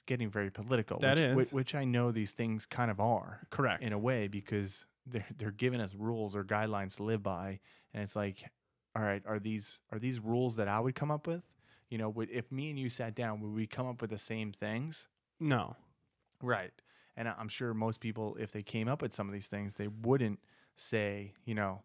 getting very political. Which I know these things kind of are. Correct. In a way, because they're giving us rules or guidelines to live by, and it's like, all right, are these rules that I would come up with? You know, if me and you sat down, would we come up with the same things? No. Right. And I'm sure most people, if they came up with some of these things, they wouldn't say, you know,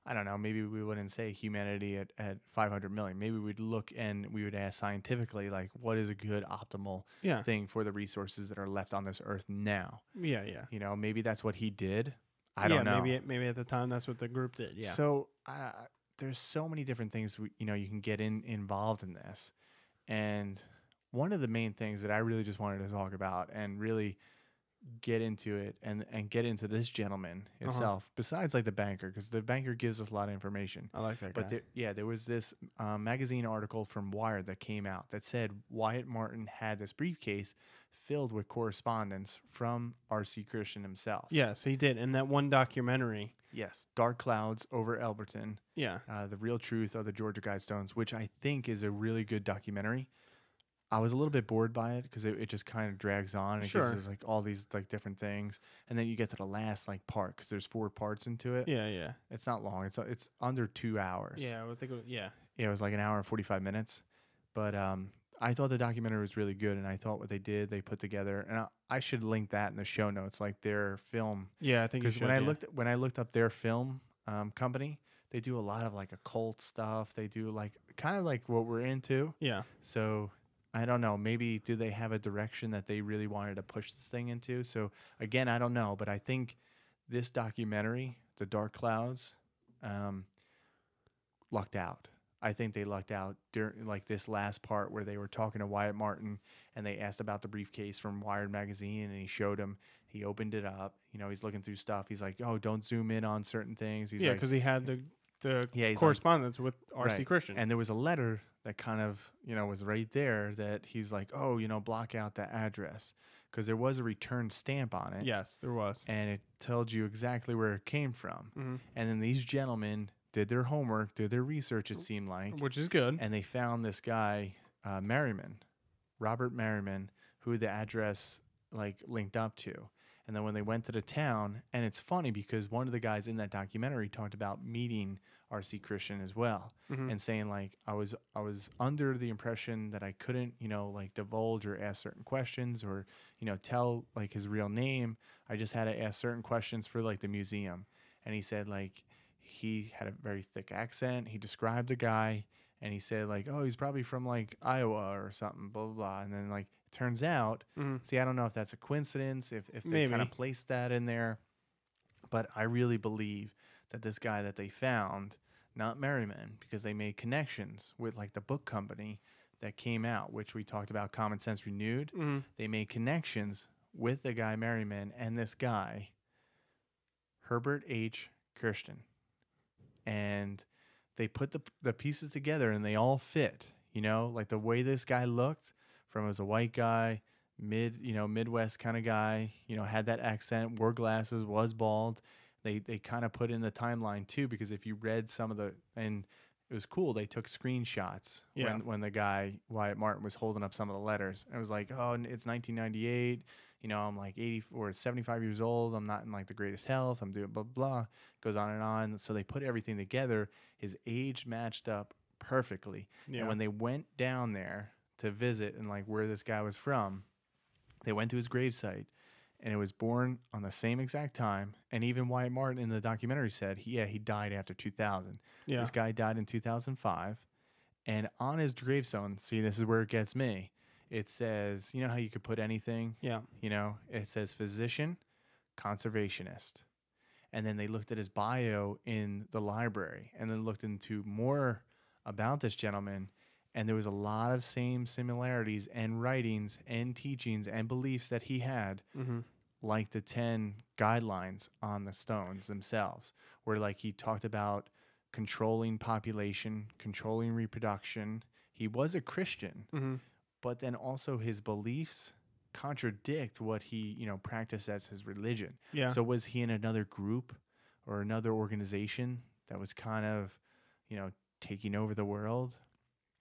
I don't know, maybe we wouldn't say humanity at 500 million. Maybe we'd look and we would ask scientifically, like, what is a good optimal thing for the resources that are left on this earth now? Yeah. You know, maybe that's what he did. I don't know. Maybe at the time that's what the group did. Yeah. So there's so many different things, you know, you can get involved in this. And one of the main things that I really just wanted to talk about and really get into it and get into this gentleman itself, besides like the banker, because the banker gives us a lot of information. I like that guy. But there was this magazine article from Wired that came out that said Wyatt Martin had this briefcase filled with correspondence from R.C. Christian himself. Yes, he did. In that one documentary. Yes, Dark Clouds Over Elberton. Yeah. The Real Truth of the Georgia Guidestones, which I think is a really good documentary. I was a little bit bored by it because it just kind of drags on. And it gives us like all these like different things, and then you get to the last like part because there's 4 parts into it. Yeah. It's not long. It's under 2 hours. Yeah, I think. Yeah, it was like an hour and 45 minutes. But I thought the documentary was really good, and I thought what they put together, and I should link that in the show notes, like their film. Yeah, I think you should. Because when I looked up their film company, they do a lot of like occult stuff. They do like kind of like what we're into. Yeah. So I don't know. Maybe do they have a direction that they really wanted to push this thing into? So again, I don't know. But I think this documentary, The Dark Clouds, lucked out. I think they lucked out during like this last part where they were talking to Wyatt Martin and they asked about the briefcase from Wired magazine, and he showed him. He opened it up. You know, he's looking through stuff. He's like, "Oh, don't zoom in on certain things." He's because he had the correspondence with R.C. Christian. And there was a letter that kind of, was right there that he's like, "Oh, block out the address," because there was a return stamp on it. Yes, there was. And it told you exactly where it came from. Mm-hmm. And then these gentlemen did their homework, did their research, it seemed like. Which is good. And they found this guy, Robert Merriman, who the address linked up to. And then when they went to the town, and it's funny because one of the guys in that documentary talked about meeting R.C. Christian as well, mm-hmm. and saying I was under the impression that I couldn't divulge or ask certain questions or tell his real name. I just had to ask certain questions for the museum. And he said he had a very thick accent. He described the guy, and he said oh, he's probably from Iowa or something, blah blah blah. And then it turns out, mm-hmm. see, I don't know if that's a coincidence, if they kind of placed that in there, but I really believe that this guy that they found, not Merriman, because they made connections with the book company that came out, which we talked about, Common Sense Renewed. Mm-hmm. They made connections with the guy Merriman and this guy, Herbert H. Kirsten. And they put the pieces together and they all fit, the way this guy looked from as a white guy, Midwest kind of guy, had that accent, wore glasses, was bald. They kind of put in the timeline too, because if you read some of and it was cool, they took screenshots when the guy, Wyatt Martin, was holding up some of the letters. And it was oh, it's 1998. I'm 80 or 75 years old. I'm not in the greatest health. I'm doing blah, blah, goes on and on. So they put everything together. His age matched up perfectly. Yeah. And when they went down there to visit and where this guy was from, they went to his gravesite, and it was born on the same exact time. And even Wyatt Martin in the documentary said, he died after 2000. Yeah. This guy died in 2005. And on his gravestone, see, this is where it gets me. It says, how you could put anything? Yeah. It says physician, conservationist. And then they looked at his bio in the library and then looked into more about this gentleman. And there was a lot of same similarities and writings and teachings and beliefs that he had, mm-hmm. like the 10 guidelines on the stones themselves, where he talked about controlling population, controlling reproduction. He was a Christian. Mm-hmm. But then also his beliefs contradict what he, practiced as his religion. Yeah. So was he in another group or another organization that was kind of, taking over the world?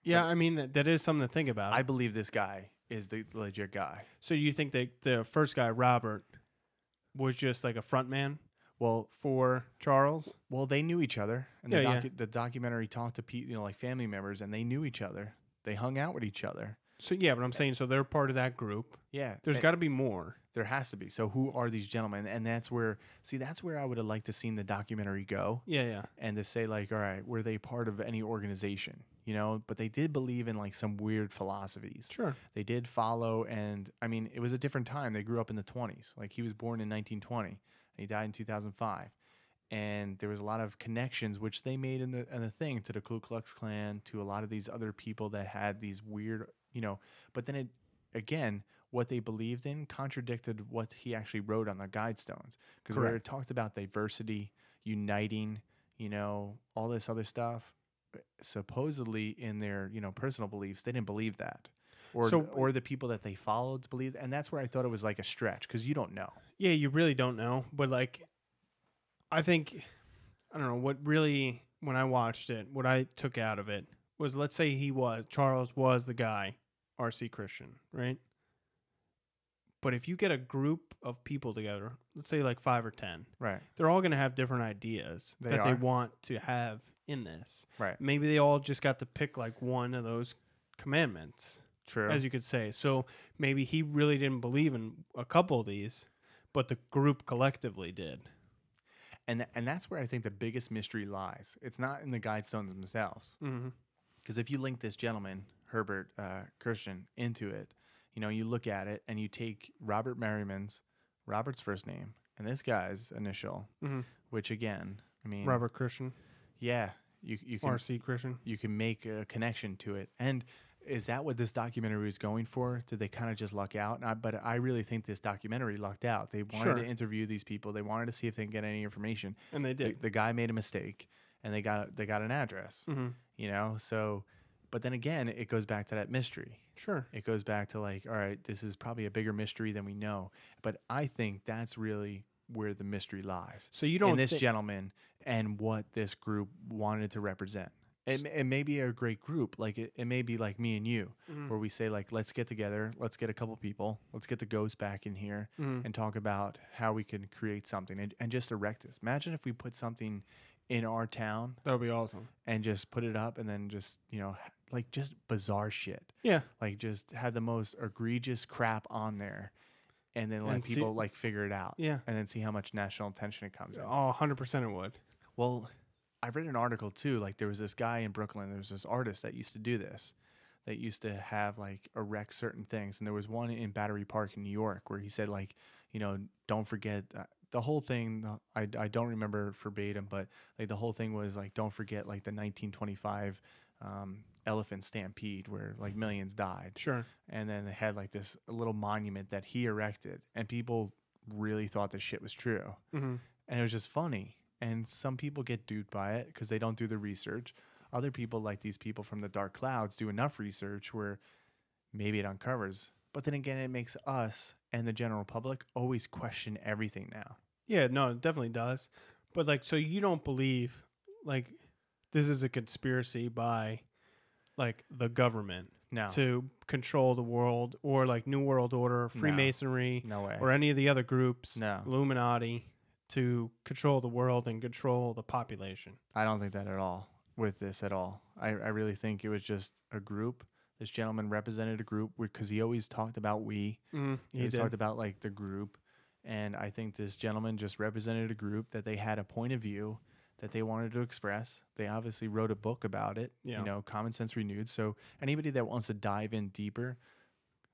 Yeah, I mean, that is something to think about. I believe this guy is the legit guy. So you think that the first guy, Robert, was just a front man? Well, for Charles? Well, they knew each other. And the documentary talked to people, family members, and they knew each other. They hung out with each other. So, yeah, but I'm saying, so they're part of that group. Yeah. There's got to be more. There has to be. So who are these gentlemen? And that's where I would have liked to seen the documentary go. Yeah. And to say all right, were they part of any organization? But they did believe in some weird philosophies. Sure. They did follow, and I mean, it was a different time. They grew up in the 20s. He was born in 1920 and he died in 2005. And there was a lot of connections which they made in the thing to the Ku Klux Klan, to a lot of these other people that had these weird, but then again, what they believed in contradicted what he actually wrote on the Guidestones. Because where it talked about diversity, uniting, all this other stuff, supposedly in their, personal beliefs, they didn't believe that. Or the people that they followed believed. And that's where I thought it was a stretch, because you don't know. Yeah, you really don't know. But I think, I don't know, what really, when I watched it, what I took out of it was, let's say Charles was the guy RC Christian, right? But if you get a group of people together, let's say like 5 or 10, Right. they're all going to have different ideas that they want to have in this. Right. Maybe they all just got to pick like one of those commandments, True. as you could say. So maybe he really didn't believe in a couple of these, but the group collectively did. And that's where I think the biggest mystery lies. It's not in the Guidestones themselves. Because if you link this gentleman, Herbert Christian, into it, you know, you look at it and you take Robert's first name and this guy's initial, which again, I mean, Robert Christian. Yeah, you can RC Christian. You can make a connection to it. And is that what this documentary was going for? Did they kind of just luck out? But I really think this documentary lucked out. They wanted to interview these people. They wanted to see if they can get any information, and they did. The guy made a mistake, and they got an address. You know, so. But then again, it goes back to that mystery. Sure. It goes back to like, all right, this is probably a bigger mystery than we know. But I think that's really where the mystery lies. So you don't in this gentleman and what this group wanted to represent. It may be a great group. Like it may be like me and you, where we say like, let's get together, let's get a couple people, let's get the ghosts back in here and talk about how we can create something and just erect this. Imagine if we put something in our town. That would be awesome. And just put it up and then just, you know, like just bizarre shit. Yeah. Like just have the most egregious crap on there and then let people like figure it out. Yeah. And then see how much national attention it comes in. Oh, 100% it would. Well, I read an article too. Like there was this guy in Brooklyn. There was this artist that used to do this. That used to have like erect certain things. And there was one in Battery Park in New York where he said like, you know, don't forget the whole thing. I don't remember verbatim, but like the whole thing was like, don't forget like the 1925 elephant stampede where like millions died. Sure. And then they had like this little monument that he erected and people really thought this shit was true. And it was just funny. And some people get duped by it because they don't do the research. Other people, like these people from the Dark Clouds, do enough research where maybe it uncovers. But then again, it makes us and the general public always question everything now. Yeah, no, it definitely does. But like, so you don't believe like this is a conspiracy by like the government to control the world or like New World Order, Freemasonry, no way, or any of the other groups, no, Illuminati, to control the world and control the population. I don't think that at all with this at all. I really think it was just a group. This gentleman represented a group because he always talked about we. He always talked about like the group. And I think this gentleman just represented a group that they had a point of view that they wanted to express. They obviously wrote a book about it, you know, Common Sense Renewed. So anybody that wants to dive in deeper,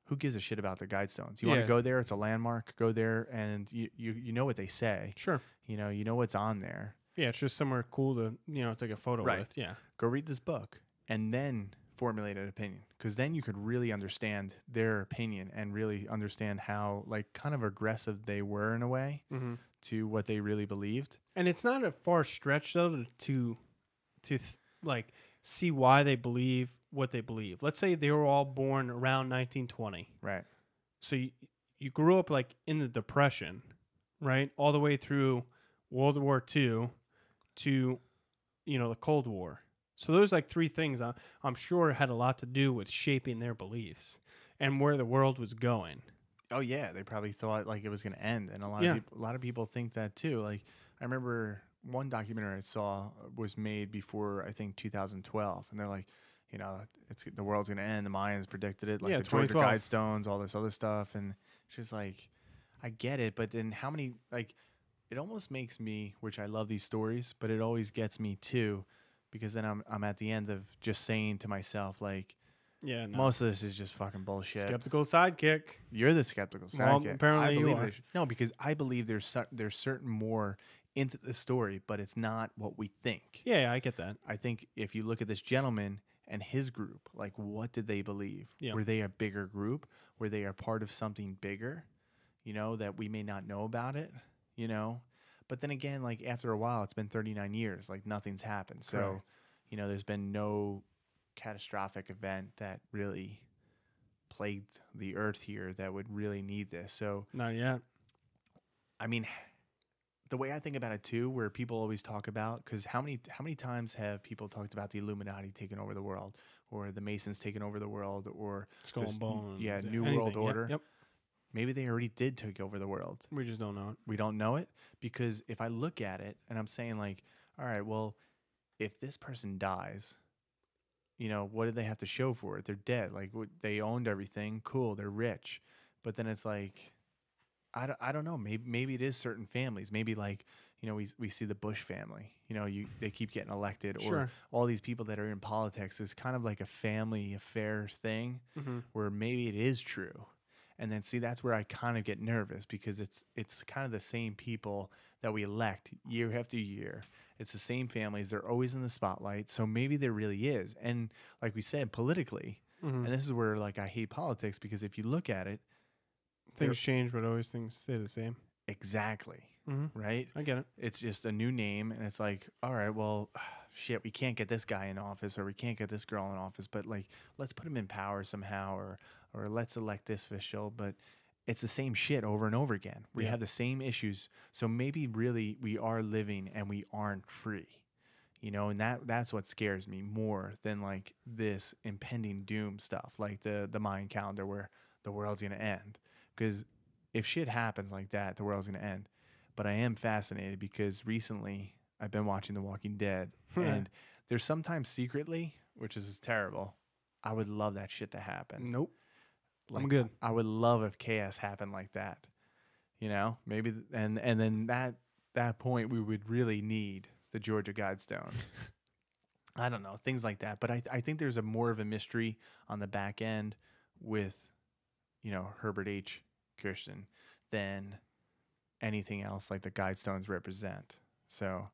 who gives a shit about the Guidestones? You want to go there? It's a landmark. Go there, and you know what they say. Sure. You know what's on there. Yeah, it's just somewhere cool to, you know, take a photo with. Yeah. Go read this book and then formulate an opinion, because then you could really understand their opinion and really understand how like kind of aggressive they were in a way to what they really believed. And it's not a far stretch though to like see why they believe what they believe. Let's say they were all born around 1920. Right. So you grew up like in the Depression, right? All the way through World War II to, you know, the Cold War. So those like three things I'm sure had a lot to do with shaping their beliefs and where the world was going. Oh yeah, they probably thought like it was going to end, and a lot of people think that too. Like I remember one documentary I saw was made before I think 2012, and they're like, you know, the world's going to end. The Mayans predicted it, like the Georgia Guidestones, all this other stuff, and it's just like, I get it, but then how many like it almost makes me, which I love these stories, but it always gets me too. Because then I'm at the end of just saying to myself, like, most of this is just fucking bullshit. Skeptical sidekick. You're the skeptical sidekick. Well, apparently you are. No, because I believe there's certain more into the story, but it's not what we think. Yeah, I get that. I think if you look at this gentleman and his group, like, what did they believe? Yeah. Were they a bigger group? Were they a part of something bigger, you know, that we may not know about it, you know? But then again, like after a while, it's been 39 years, like nothing's happened. So, Correct. You know, there's been no catastrophic event that really plagued the earth here that would really need this. So, not yet. I mean, the way I think about it too, where people always talk about, because how many times have people talked about the Illuminati taking over the world, or the Masons taking over the world, or Skull and Bones, New anything. World Order? Yep. Maybe they already did take over the world. We just don't know it. We don't know it, because if I look at it and I'm saying like, all right, well, if this person dies, you know, what did they have to show for it? They're dead. Like, they owned everything. Cool, they're rich. But then it's like, I don't know. Maybe it is certain families. Maybe like, you know, we see the Bush family. You know, they keep getting elected, Sure. or all these people that are in politics is kind of like a family affair thing, where maybe it is true. And then see, that's where I kind of get nervous, because it's kind of the same people that we elect year after year. It's the same families. They're always in the spotlight. So maybe there really is. And like we said, politically, and this is where like I hate politics, because if you look at it, things change, but always things stay the same. Exactly. Right? I get it. It's just a new name, and it's like, all right, well, shit, we can't get this guy in office, or we can't get this girl in office, but like, let's put him in power somehow, or let's elect this official. But it's the same shit over and over again. We have the same issues. So maybe really we are living and we aren't free. You know, and that's what scares me more than like this impending doom stuff, like the Mayan calendar where the world's going to end. Because if shit happens like that, the world's going to end. But I am fascinated because recently I've been watching The Walking Dead, and there's sometimes secretly, which is terrible, I would love that shit to happen. Nope. Like, I'm good. I would love if chaos happened like that. You know, maybe, and then that point we would really need the Georgia Guidestones. I don't know, things like that. But I think there's a more of a mystery on the back end with, you know, Herbert H. Kirsten than anything else like the Guidestones represent. So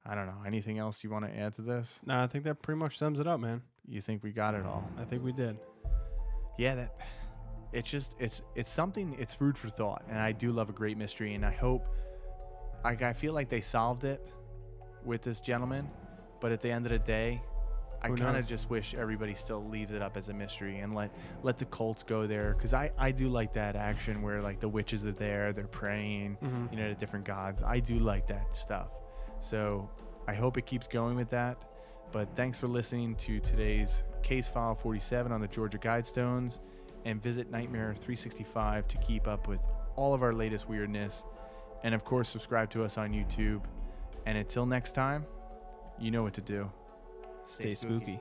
I don't know. Anything else you want to add to this? No, I think that pretty much sums it up, man. You think we got it all? I think we did. Yeah, it's something, it's food for thought, and I do love a great mystery, and I hope, I feel like they solved it with this gentleman, but at the end of the day, I kind of just wish everybody still leaves it up as a mystery and let the cults go there, because I do like that action where like the witches are there, they're praying, you know, to different gods. I do like that stuff. So I hope it keeps going with that. But thanks for listening to today's Case File 47 on the Georgia Guidestones, and visit Nightmare365 to keep up with all of our latest weirdness. And of course, subscribe to us on YouTube. And until next time, you know what to do. Stay spooky.